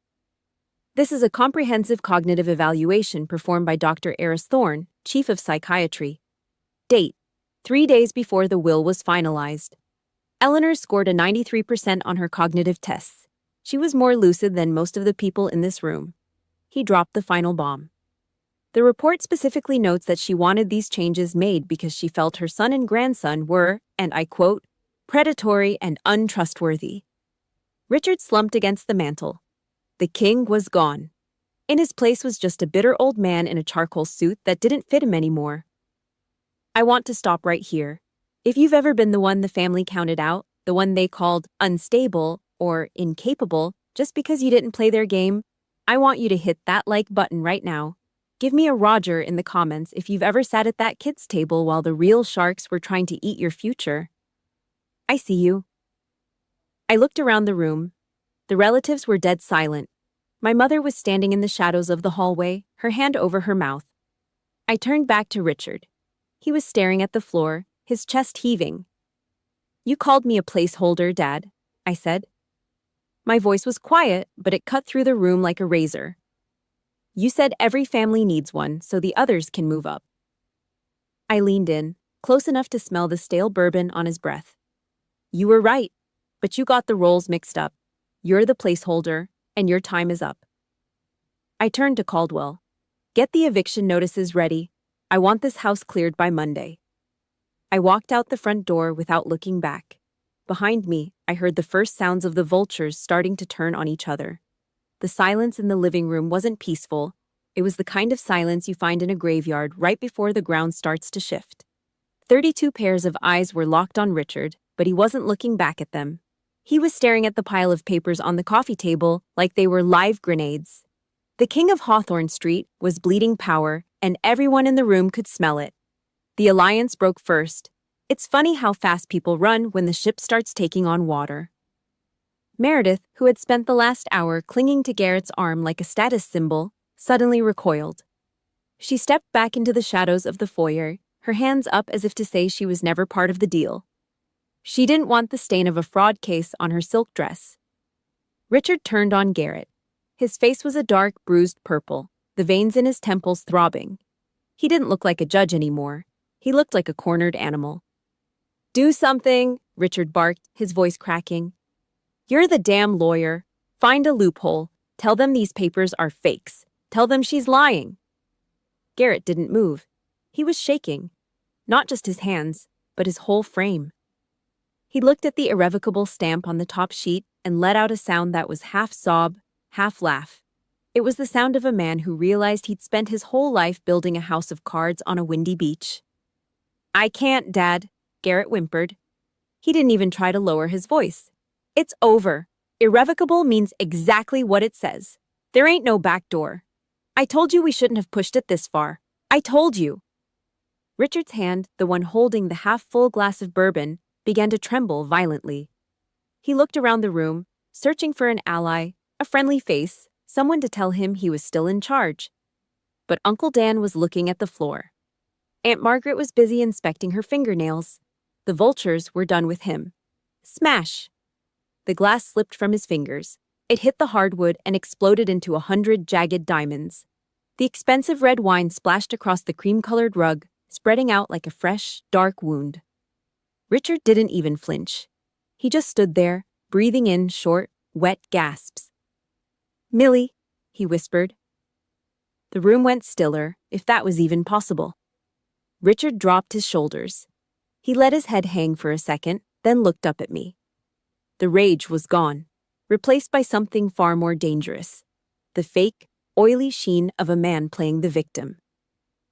"This is a comprehensive cognitive evaluation performed by Dr. Eris Thorne, Chief of Psychiatry. Date: 3 days before the will was finalized. Eleanor scored a 93% on her cognitive tests. She was more lucid than most of the people in this room." He dropped the final bomb. The report specifically notes that she wanted these changes made because she felt her son and grandson were, and I quote, "predatory and untrustworthy." Richard slumped against the mantel. The king was gone. In his place was just a bitter old man in a charcoal suit that didn't fit him anymore. I want to stop right here. If you've ever been the one the family counted out, the one they called unstable or incapable just because you didn't play their game, I want you to hit that like button right now. Give me a Roger in the comments if you've ever sat at that kid's table while the real sharks were trying to eat your future. I see you. I looked around the room. The relatives were dead silent. My mother was standing in the shadows of the hallway, her hand over her mouth. I turned back to Richard. He was staring at the floor, his chest heaving. "You called me a placeholder, Dad," I said. My voice was quiet, but it cut through the room like a razor. "You said every family needs one, so the others can move up." I leaned in, close enough to smell the stale bourbon on his breath. "You were right, but you got the roles mixed up. You're the placeholder, and your time is up." I turned to Caldwell. "Get the eviction notices ready. I want this house cleared by Monday." I walked out the front door without looking back. Behind me, I heard the first sounds of the vultures starting to turn on each other. The silence in the living room wasn't peaceful. It was the kind of silence you find in a graveyard right before the ground starts to shift. 32 pairs of eyes were locked on Richard, but he wasn't looking back at them. He was staring at the pile of papers on the coffee table like they were live grenades. The king of Hawthorne Street was bleeding power, and everyone in the room could smell it. The alliance broke first. It's funny how fast people run when the ship starts taking on water. Meredith, who had spent the last hour clinging to Garrett's arm like a status symbol, suddenly recoiled. She stepped back into the shadows of the foyer, her hands up as if to say she was never part of the deal. She didn't want the stain of a fraud case on her silk dress. Richard turned on Garrett. His face was a dark, bruised purple, the veins in his temples throbbing. He didn't look like a judge anymore. He looked like a cornered animal. "Do something," Richard barked, his voice cracking. "You're the damn lawyer. Find a loophole. Tell them these papers are fakes. Tell them she's lying." Garrett didn't move. He was shaking. Not just his hands, but his whole frame. He looked at the irrevocable stamp on the top sheet and let out a sound that was half sob, half laugh. It was the sound of a man who realized he'd spent his whole life building a house of cards on a windy beach. "I can't, Dad," Garrett whimpered. He didn't even try to lower his voice. "It's over. Irrevocable means exactly what it says. There ain't no back door. I told you we shouldn't have pushed it this far. I told you." Richard's hand, the one holding the half-full glass of bourbon, began to tremble violently. He looked around the room, searching for an ally, a friendly face, someone to tell him he was still in charge. But Uncle Dan was looking at the floor. Aunt Margaret was busy inspecting her fingernails. The vultures were done with him. Smash! The glass slipped from his fingers. It hit the hardwood and exploded into 100 jagged diamonds. The expensive red wine splashed across the cream-colored rug, spreading out like a fresh, dark wound. Richard didn't even flinch. He just stood there, breathing in short, wet gasps. "Millie," he whispered. The room went stiller, if that was even possible. Richard dropped his shoulders. He let his head hang for a second, then looked up at me. The rage was gone, replaced by something far more dangerous. The fake, oily sheen of a man playing the victim.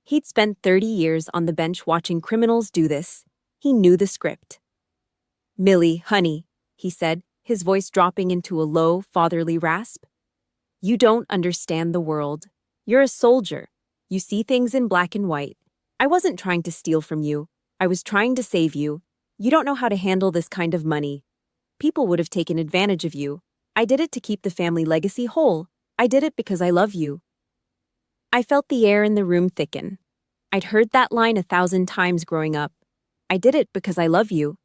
He'd spent 30 years on the bench watching criminals do this. He knew the script. "Millie, honey," he said, his voice dropping into a low, fatherly rasp. "You don't understand the world. You're a soldier. You see things in black and white. I wasn't trying to steal from you. I was trying to save you. You don't know how to handle this kind of money. People would have taken advantage of you. I did it to keep the family legacy whole. I did it because I love you." I felt the air in the room thicken. I'd heard that line 1,000 times growing up. I did it because I love you.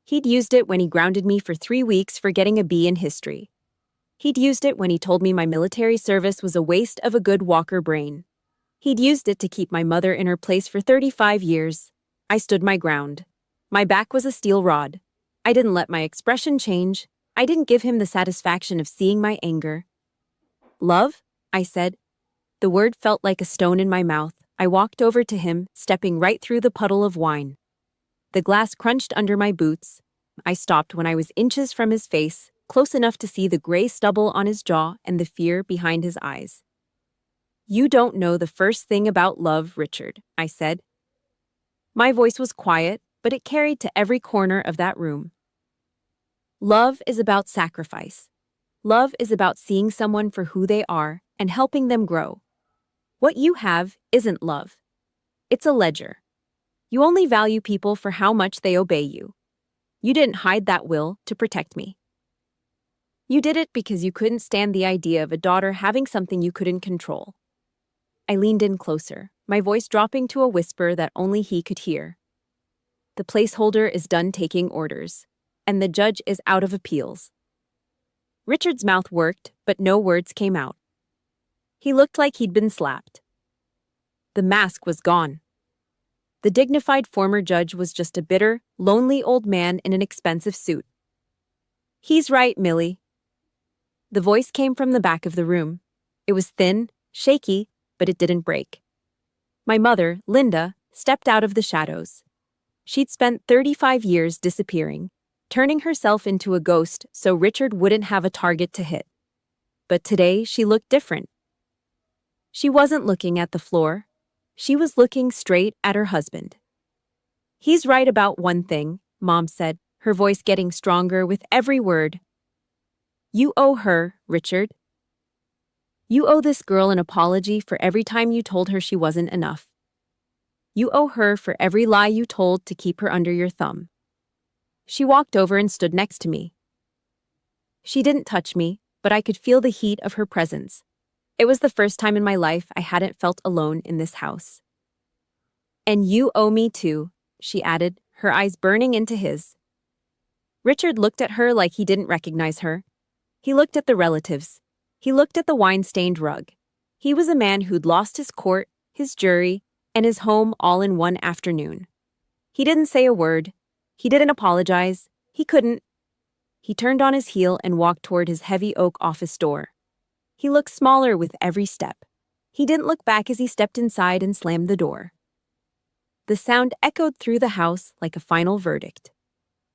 He'd used it when he grounded me for 3 weeks for getting a B in history. He'd used it when he told me my military service was a waste of a good Walker brain. He'd used it to keep my mother in her place for 35 years. I stood my ground. My back was a steel rod. I didn't let my expression change. I didn't give him the satisfaction of seeing my anger. "Love?" I said. The word felt like a stone in my mouth. I walked over to him, stepping right through the puddle of wine. The glass crunched under my boots. I stopped when I was inches from his face, close enough to see the gray stubble on his jaw and the fear behind his eyes. "You don't know the first thing about love, Richard," I said. My voice was quiet, but it carried to every corner of that room. Love is about sacrifice. Love is about seeing someone for who they are and helping them grow. What you have isn't love. It's a ledger. You only value people for how much they obey you. You didn't hide that will to protect me. You did it because you couldn't stand the idea of a daughter having something you couldn't control. I leaned in closer, my voice dropping to a whisper that only he could hear. The placeholder is done taking orders, and the judge is out of appeals. Richard's mouth worked, but no words came out. He looked like he'd been slapped. The mask was gone. The dignified former judge was just a bitter, lonely old man in an expensive suit. "He's right, Millie." The voice came from the back of the room. It was thin, shaky, but it didn't break. My mother, Linda, stepped out of the shadows. She'd spent 35 years disappearing, turning herself into a ghost so Richard wouldn't have a target to hit. But today she looked different. She wasn't looking at the floor. She was looking straight at her husband. "He's right about one thing," Mom said, her voice getting stronger with every word. "You owe her, Richard. You owe this girl an apology for every time you told her she wasn't enough. You owe her for every lie you told to keep her under your thumb." She walked over and stood next to me. She didn't touch me, but I could feel the heat of her presence. It was the first time in my life I hadn't felt alone in this house. "And you owe me too," she added, her eyes burning into his. Richard looked at her like he didn't recognize her. He looked at the relatives. He looked at the wine-stained rug. He was a man who'd lost his court, his jury, and his home all in one afternoon. He didn't say a word. He didn't apologize. He couldn't. He turned on his heel and walked toward his heavy oak office door. He looked smaller with every step. He didn't look back as he stepped inside and slammed the door. The sound echoed through the house like a final verdict.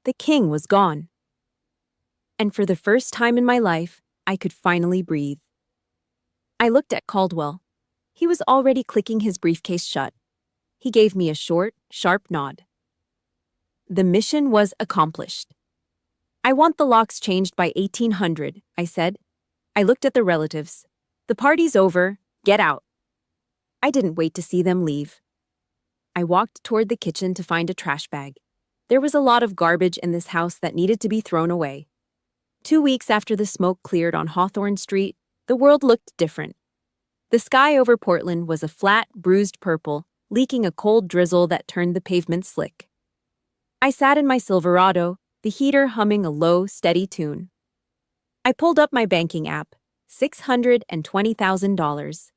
The king was gone. And for the first time in my life, I could finally breathe. I looked at Caldwell. He was already clicking his briefcase shut. He gave me a short, sharp nod. The mission was accomplished. "I want the locks changed by 1800, I said. I looked at the relatives. "The party's over. Get out." I didn't wait to see them leave. I walked toward the kitchen to find a trash bag. There was a lot of garbage in this house that needed to be thrown away. 2 weeks after the smoke cleared on Hawthorne Street, the world looked different. The sky over Portland was a flat, bruised purple, leaking a cold drizzle that turned the pavement slick. I sat in my Silverado, the heater humming a low, steady tune. I pulled up my banking app, $620,000.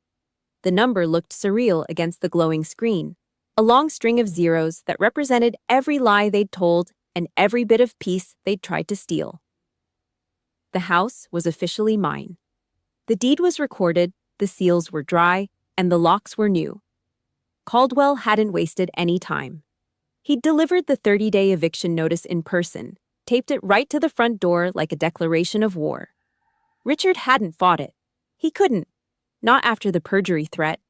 The number looked surreal against the glowing screen, a long string of zeros that represented every lie they'd told and every bit of peace they'd tried to steal. The house was officially mine. The deed was recorded, the seals were dry, and the locks were new. Caldwell hadn't wasted any time. He'd delivered the 30-day eviction notice in person, taped it right to the front door like a declaration of war. Richard hadn't fought it. He couldn't. Not after the perjury threat.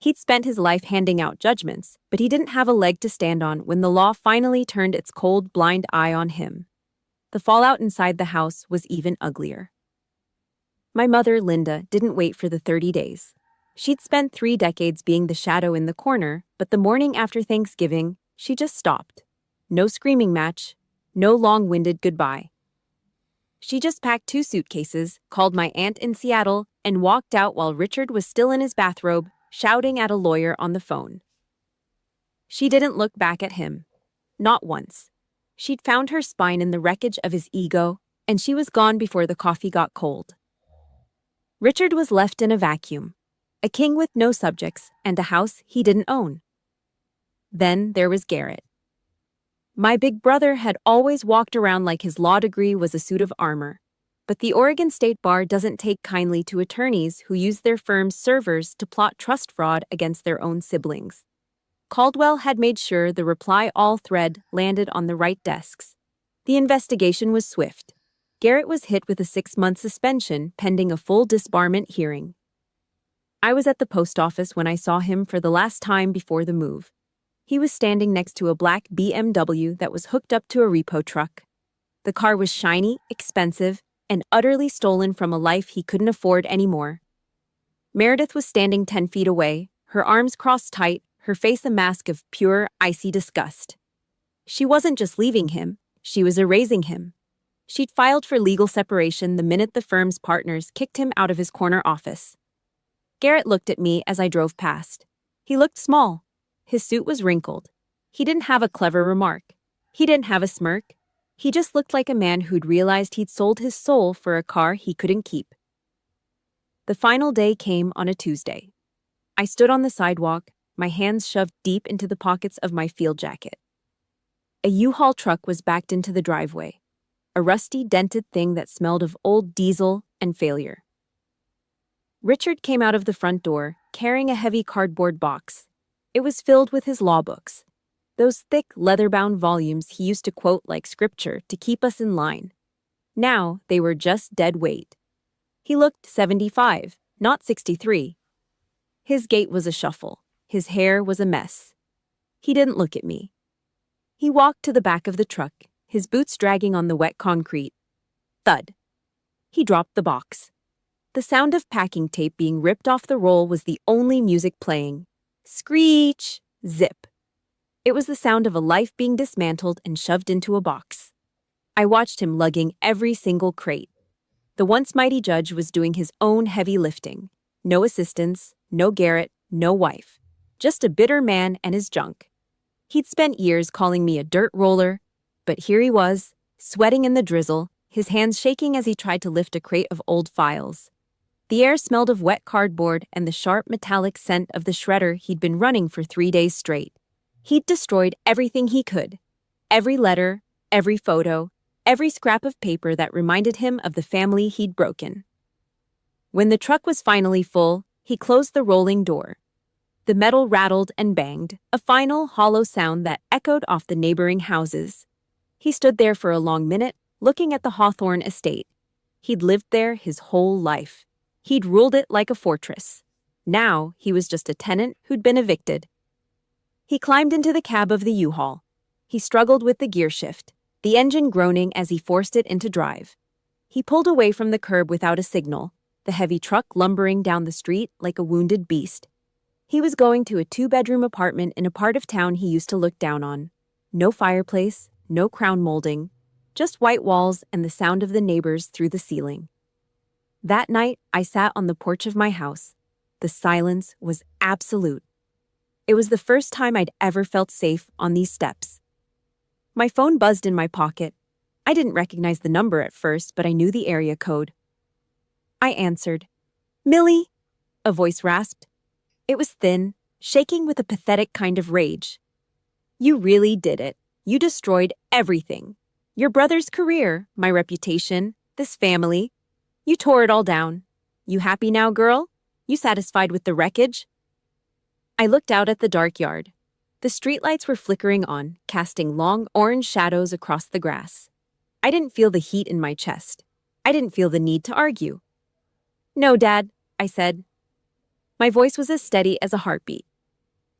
He'd spent his life handing out judgments, but he didn't have a leg to stand on when the law finally turned its cold, blind eye on him. The fallout inside the house was even uglier. My mother, Linda, didn't wait for the 30 days. She'd spent 3 decades being the shadow in the corner, but the morning after Thanksgiving, she just stopped. No screaming match, no long-winded goodbye. She just packed 2 suitcases, called my aunt in Seattle, and walked out while Richard was still in his bathrobe, shouting at a lawyer on the phone. She didn't look back at him. Not once. She'd found her spine in the wreckage of his ego, and she was gone before the coffee got cold. Richard was left in a vacuum, a king with no subjects and a house he didn't own. Then there was Garrett. My big brother had always walked around like his law degree was a suit of armor, but the Oregon State Bar doesn't take kindly to attorneys who use their firm's servers to plot trust fraud against their own siblings. Caldwell had made sure the reply all thread landed on the right desks. The investigation was swift. Garrett was hit with a 6-month suspension pending a full disbarment hearing. I was at the post office when I saw him for the last time before the move. He was standing next to a black BMW that was hooked up to a repo truck. The car was shiny, expensive, and utterly stolen from a life he couldn't afford anymore. Meredith was standing 10 feet away, her arms crossed tight, her face a mask of pure, icy disgust. She wasn't just leaving him, she was erasing him. She'd filed for legal separation the minute the firm's partners kicked him out of his corner office. Garrett looked at me as I drove past. He looked small. His suit was wrinkled. He didn't have a clever remark. He didn't have a smirk. He just looked like a man who'd realized he'd sold his soul for a car he couldn't keep. The final day came on a Tuesday. I stood on the sidewalk, my hands shoved deep into the pockets of my field jacket. A U-Haul truck was backed into the driveway. A rusty, dented thing that smelled of old diesel and failure. Richard came out of the front door, carrying a heavy cardboard box. It was filled with his law books, those thick, leather-bound volumes he used to quote like scripture to keep us in line. Now they were just dead weight. He looked 75, not 63. His gait was a shuffle. His hair was a mess. He didn't look at me. He walked to the back of the truck, his boots dragging on the wet concrete. Thud. He dropped the box. The sound of packing tape being ripped off the roll was the only music playing. Screech! Zip. It was the sound of a life being dismantled and shoved into a box. I watched him lugging every single crate. The once mighty judge was doing his own heavy lifting. No assistants, no Garrett, no wife. Just a bitter man and his junk. He'd spent years calling me a dirt roller, but here he was, sweating in the drizzle, his hands shaking as he tried to lift a crate of old files. The air smelled of wet cardboard and the sharp metallic scent of the shredder he'd been running for 3 days straight. He'd destroyed everything he could. Every letter, every photo, every scrap of paper that reminded him of the family he'd broken. When the truck was finally full, he closed the rolling door. The metal rattled and banged, a final hollow sound that echoed off the neighboring houses. He stood there for a long minute, looking at the Hawthorne estate. He'd lived there his whole life. He'd ruled it like a fortress. Now he was just a tenant who'd been evicted. He climbed into the cab of the U-Haul. He struggled with the gear shift, the engine groaning as he forced it into drive. He pulled away from the curb without a signal, the heavy truck lumbering down the street like a wounded beast. He was going to a 2-bedroom apartment in a part of town he used to look down on. No fireplace, no crown molding, just white walls and the sound of the neighbors through the ceiling. That night, I sat on the porch of my house. The silence was absolute. It was the first time I'd ever felt safe on these steps. My phone buzzed in my pocket. I didn't recognize the number at first, but I knew the area code. I answered. "Millie?" a voice rasped. It was thin, shaking with a pathetic kind of rage. "You really did it. You destroyed everything. Your brother's career, my reputation, this family. You tore it all down. You happy now, girl? You satisfied with the wreckage?" I looked out at the dark yard. The streetlights were flickering on, casting long orange shadows across the grass. I didn't feel the heat in my chest. I didn't feel the need to argue. "No, Dad," I said. My voice was as steady as a heartbeat.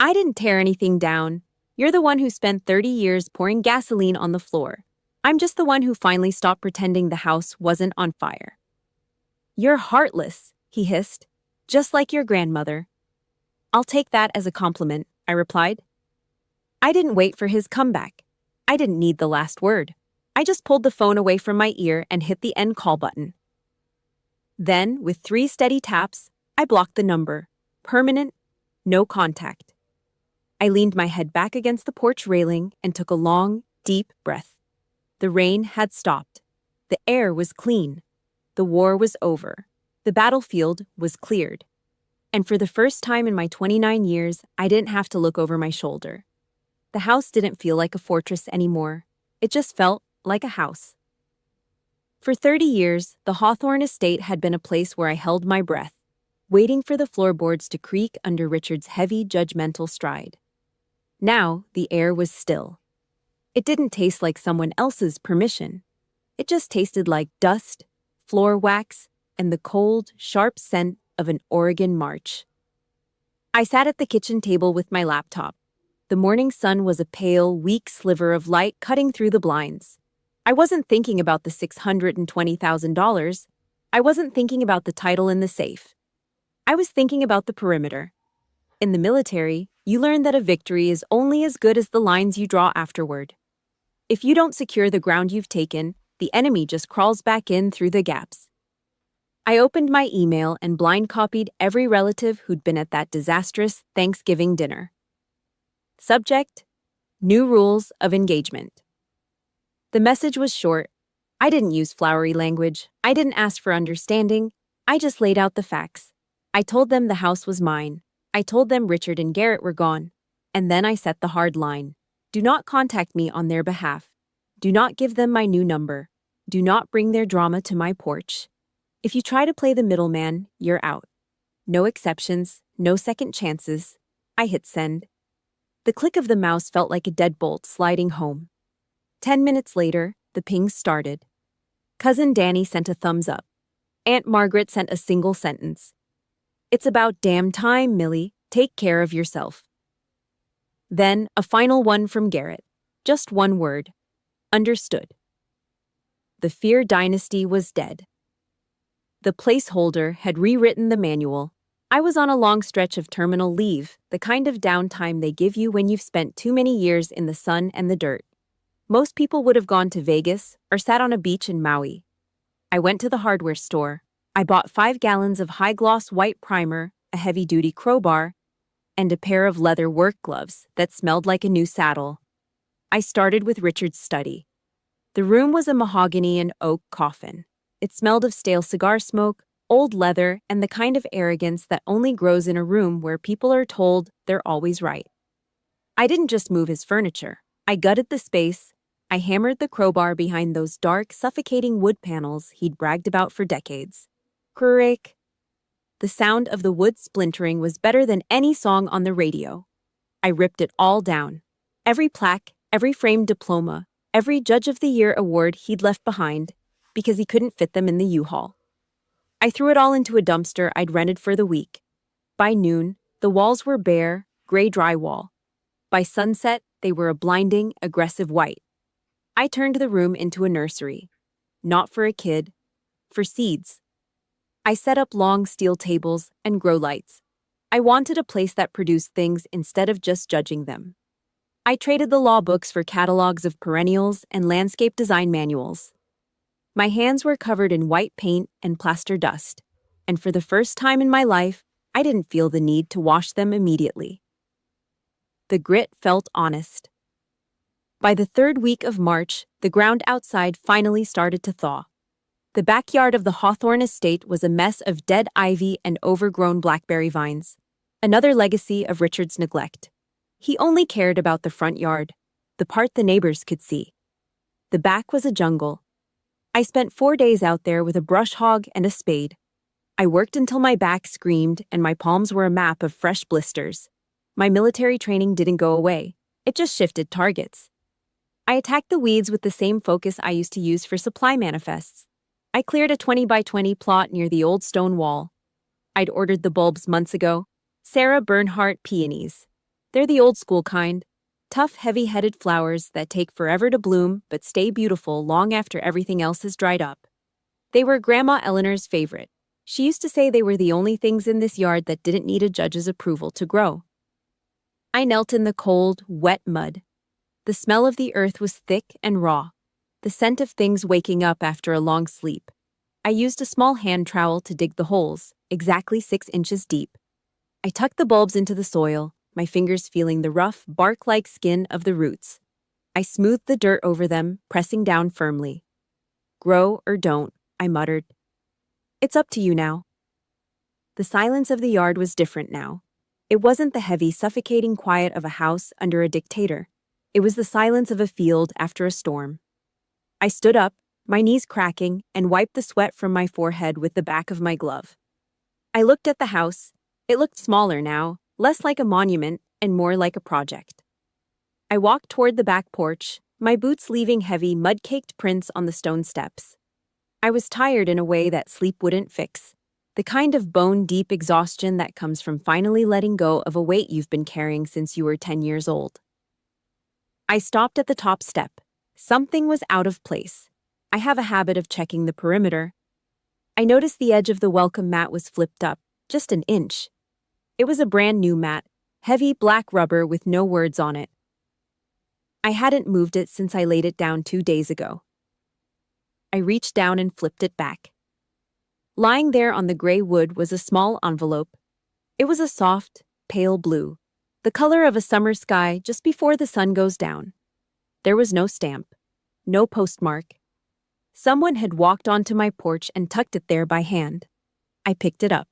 I didn't tear anything down. You're the one who spent 30 years pouring gasoline on the floor. I'm just the one who finally stopped pretending the house wasn't on fire. You're heartless, he hissed, just like your grandmother. I'll take that as a compliment, I replied. I didn't wait for his comeback. I didn't need the last word. I just pulled the phone away from my ear and hit the end call button. Then, with 3 steady taps, I blocked the number. Permanent, no contact. I leaned my head back against the porch railing and took a long, deep breath. The rain had stopped. The air was clean. The war was over. The battlefield was cleared. And for the first time in my 29 years, I didn't have to look over my shoulder. The house didn't feel like a fortress anymore. It just felt like a house. For 30 years, the Hawthorne estate had been a place where I held my breath, waiting for the floorboards to creak under Richard's heavy, judgmental stride. Now, the air was still. It didn't taste like someone else's permission. It just tasted like dust, floor wax, and the cold, sharp scent of an Oregon March. I sat at the kitchen table with my laptop. The morning sun was a pale, weak sliver of light cutting through the blinds. I wasn't thinking about the $620,000. I wasn't thinking about the title in the safe. I was thinking about the perimeter. In the military, you learn that a victory is only as good as the lines you draw afterward. If you don't secure the ground you've taken, the enemy just crawls back in through the gaps. I opened my email and blind copied every relative who'd been at that disastrous Thanksgiving dinner. Subject: New Rules of Engagement. The message was short. I didn't use flowery language. I didn't ask for understanding. I just laid out the facts. I told them the house was mine. I told them Richard and Garrett were gone. And then I set the hard line. Do not contact me on their behalf. Do not give them my new number. Do not bring their drama to my porch. If you try to play the middleman, you're out. No exceptions, no second chances. I hit send. The click of the mouse felt like a deadbolt sliding home. 10 minutes later, the pings started. Cousin Danny sent a thumbs up. Aunt Margaret sent a single sentence. It's about damn time, Millie. Take care of yourself. Then, a final one from Garrett. Just one word. Understood. The Fear Dynasty was dead. The placeholder had rewritten the manual. I was on a long stretch of terminal leave, the kind of downtime they give you when you've spent too many years in the sun and the dirt. Most people would have gone to Vegas or sat on a beach in Maui. I went to the hardware store. I bought 5 gallons of high-gloss white primer, a heavy-duty crowbar, and a pair of leather work gloves that smelled like a new saddle. I started with Richard's study. The room was a mahogany and oak coffin. It smelled of stale cigar smoke, old leather, and the kind of arrogance that only grows in a room where people are told they're always right. I didn't just move his furniture. I gutted the space. I hammered the crowbar behind those dark, suffocating wood panels he'd bragged about for decades. Creak. The sound of the wood splintering was better than any song on the radio. I ripped it all down. Every plaque, every framed diploma, every Judge of the Year award he'd left behind, because he couldn't fit them in the U-Haul. I threw it all into a dumpster I'd rented for the week. By noon, the walls were bare, gray drywall. By sunset, they were a blinding, aggressive white. I turned the room into a nursery. Not for a kid, for seeds. I set up long steel tables and grow lights. I wanted a place that produced things instead of just judging them. I traded the law books for catalogs of perennials and landscape design manuals. My hands were covered in white paint and plaster dust, and for the first time in my life, I didn't feel the need to wash them immediately. The grit felt honest. By the 3rd week of March, the ground outside finally started to thaw. The backyard of the Hawthorne estate was a mess of dead ivy and overgrown blackberry vines, another legacy of Richard's neglect. He only cared about the front yard, the part the neighbors could see. The back was a jungle. I spent 4 days out there with a brush hog and a spade. I worked until my back screamed and my palms were a map of fresh blisters. My military training didn't go away. It just shifted targets. I attacked the weeds with the same focus I used to use for supply manifests. I cleared a 20 by 20 plot near the old stone wall. I'd ordered the bulbs months ago, Sarah Bernhardt peonies. They're the old school kind. Tough, heavy-headed flowers that take forever to bloom but stay beautiful long after everything else has dried up. They were Grandma Eleanor's favorite. She used to say they were the only things in this yard that didn't need a judge's approval to grow. I knelt in the cold, wet mud. The smell of the earth was thick and raw, the scent of things waking up after a long sleep. I used a small hand trowel to dig the holes, exactly 6 inches deep. I tucked the bulbs into the soil, my fingers feeling the rough, bark-like skin of the roots. I smoothed the dirt over them, pressing down firmly. "Grow or don't," I muttered. "It's up to you now." The silence of the yard was different now. It wasn't the heavy, suffocating quiet of a house under a dictator. It was the silence of a field after a storm. I stood up, my knees cracking, and wiped the sweat from my forehead with the back of my glove. I looked at the house. It looked smaller now, less like a monument and more like a project. I walked toward the back porch, my boots leaving heavy, mud-caked prints on the stone steps. I was tired in a way that sleep wouldn't fix, the kind of bone-deep exhaustion that comes from finally letting go of a weight you've been carrying since you were 10 years old. I stopped at the top step. Something was out of place. I have a habit of checking the perimeter. I noticed the edge of the welcome mat was flipped up, just an inch. It was a brand new mat, heavy black rubber with no words on it. I hadn't moved it since I laid it down 2 days ago. I reached down and flipped it back. Lying there on the gray wood was a small envelope. It was a soft, pale blue, the color of a summer sky just before the sun goes down. There was no stamp, no postmark. Someone had walked onto my porch and tucked it there by hand. I picked it up.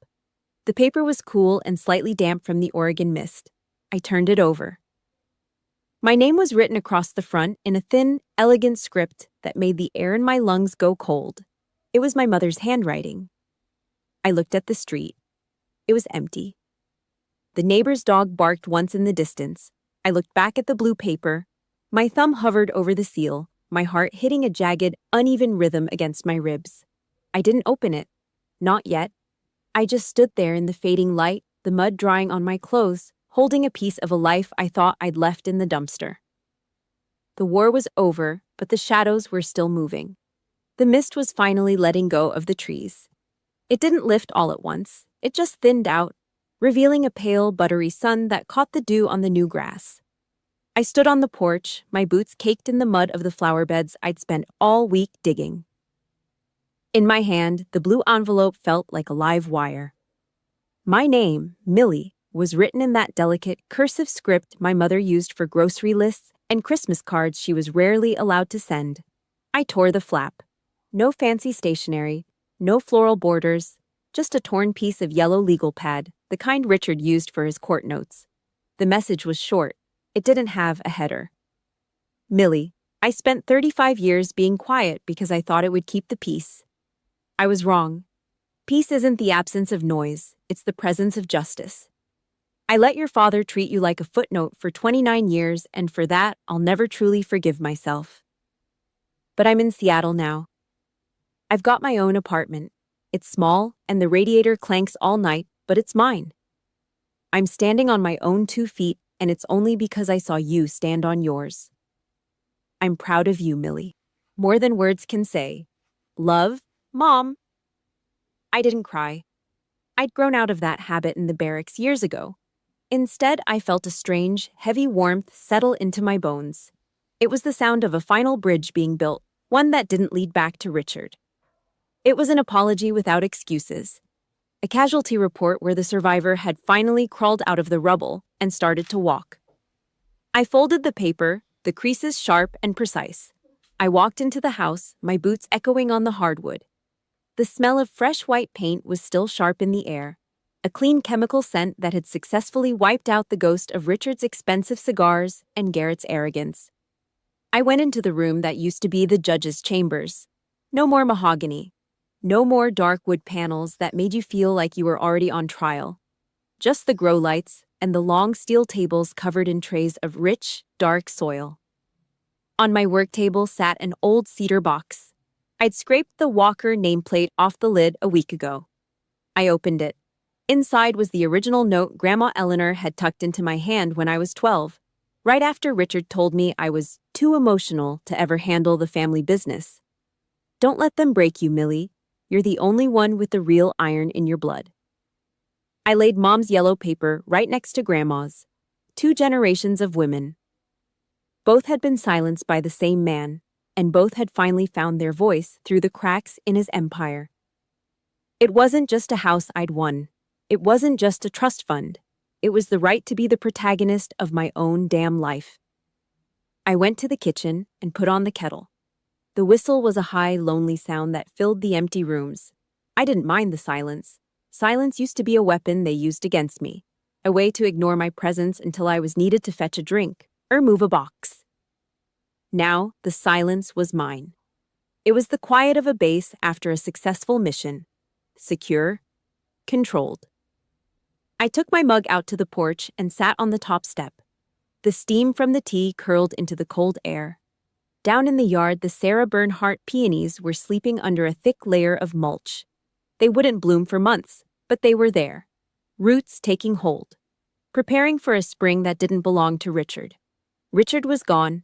The paper was cool and slightly damp from the Oregon mist. I turned it over. My name was written across the front in a thin, elegant script that made the air in my lungs go cold. It was my mother's handwriting. I looked at the street. It was empty. The neighbor's dog barked once in the distance. I looked back at the blue paper. My thumb hovered over the seal, my heart hitting a jagged, uneven rhythm against my ribs. I didn't open it. Not yet. I just stood there in the fading light, the mud drying on my clothes, holding a piece of a life I thought I'd left in the dumpster. The war was over, but the shadows were still moving. The mist was finally letting go of the trees. It didn't lift all at once. It just thinned out, revealing a pale, buttery sun that caught the dew on the new grass. I stood on the porch, my boots caked in the mud of the flower beds I'd spent all week digging. In my hand, the blue envelope felt like a live wire. My name, Millie, was written in that delicate, cursive script my mother used for grocery lists and Christmas cards she was rarely allowed to send. I tore the flap. No fancy stationery, no floral borders, just a torn piece of yellow legal pad, the kind Richard used for his court notes. The message was short. It didn't have a header. Millie, I spent 35 years being quiet because I thought it would keep the peace. I was wrong. Peace isn't the absence of noise, it's the presence of justice. I let your father treat you like a footnote for 29 years, and for that, I'll never truly forgive myself. But I'm in Seattle now. I've got my own apartment. It's small, and the radiator clanks all night, but it's mine. I'm standing on my own 2 feet, and it's only because I saw you stand on yours. I'm proud of you, Millie. More than words can say. Love, Mom. I didn't cry. I'd grown out of that habit in the barracks years ago. Instead, I felt a strange, heavy warmth settle into my bones. It was the sound of a final bridge being built, one that didn't lead back to Richard. It was an apology without excuses. A casualty report where the survivor had finally crawled out of the rubble and started to walk. I folded the paper, the creases sharp and precise. I walked into the house, my boots echoing on the hardwood. The smell of fresh white paint was still sharp in the air, a clean chemical scent that had successfully wiped out the ghost of Richard's expensive cigars and Garrett's arrogance. I went into the room that used to be the judge's chambers. No more mahogany. No more dark wood panels that made you feel like you were already on trial. Just the grow lights and the long steel tables covered in trays of rich, dark soil. On my work table sat an old cedar box. I'd scraped the Walker nameplate off the lid a week ago. I opened it. Inside was the original note Grandma Eleanor had tucked into my hand when I was 12, right after Richard told me I was too emotional to ever handle the family business. Don't let them break you, Millie. You're the only one with the real iron in your blood. I laid Mom's yellow paper right next to Grandma's. 2 generations of women. Both had been silenced by the same man, and both had finally found their voice through the cracks in his empire. It wasn't just a house I'd won. It wasn't just a trust fund. It was the right to be the protagonist of my own damn life. I went to the kitchen and put on the kettle. The whistle was a high, lonely sound that filled the empty rooms. I didn't mind the silence. Silence used to be a weapon they used against me, a way to ignore my presence until I was needed to fetch a drink or move a box. Now, the silence was mine. It was the quiet of a base after a successful mission. Secure, controlled. I took my mug out to the porch and sat on the top step. The steam from the tea curled into the cold air. Down in the yard, the Sarah Bernhardt peonies were sleeping under a thick layer of mulch. They wouldn't bloom for months, but they were there, roots taking hold, preparing for a spring that didn't belong to Richard. Richard was gone.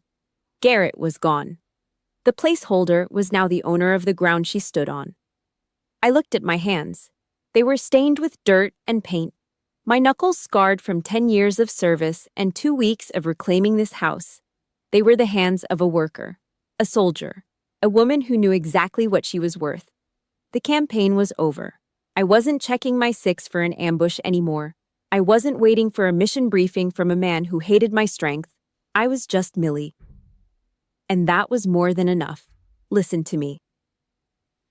Garrett was gone. The placeholder was now the owner of the ground she stood on. I looked at my hands. They were stained with dirt and paint, my knuckles scarred from 10 years of service and 2 weeks of reclaiming this house. They were the hands of a worker, a soldier, a woman who knew exactly what she was worth. The campaign was over. I wasn't checking my 6 for an ambush anymore. I wasn't waiting for a mission briefing from a man who hated my strength. I was just Millie. And that was more than enough. Listen to me.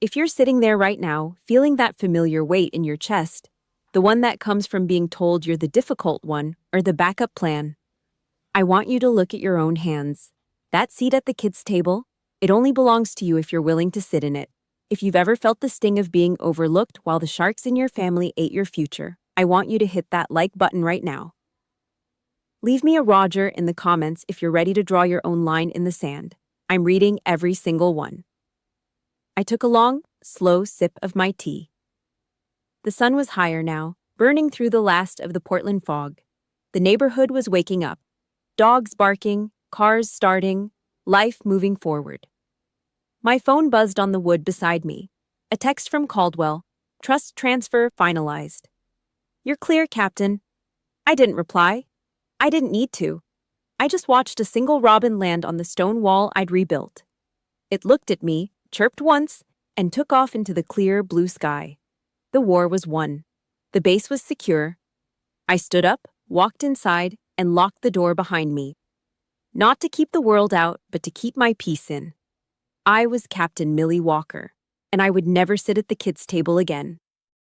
If you're sitting there right now, feeling that familiar weight in your chest, the one that comes from being told you're the difficult one or the backup plan, I want you to look at your own hands. That seat at the kids' table, it only belongs to you if you're willing to sit in it. If you've ever felt the sting of being overlooked while the sharks in your family ate your future, I want you to hit that like button right now. Leave me a Roger in the comments if you're ready to draw your own line in the sand. I'm reading every single one. I took a long, slow sip of my tea. The sun was higher now, burning through the last of the Portland fog. The neighborhood was waking up. Dogs barking, cars starting, life moving forward. My phone buzzed on the wood beside me. A text from Caldwell. Trust transfer finalized. You're clear, Captain. I didn't reply. I didn't need to. I just watched a single robin land on the stone wall I'd rebuilt. It looked at me, chirped once, and took off into the clear blue sky. The war was won. The base was secure. I stood up, walked inside, and locked the door behind me. Not to keep the world out, but to keep my peace in. I was Captain Millie Walker, and I would never sit at the kids' table again.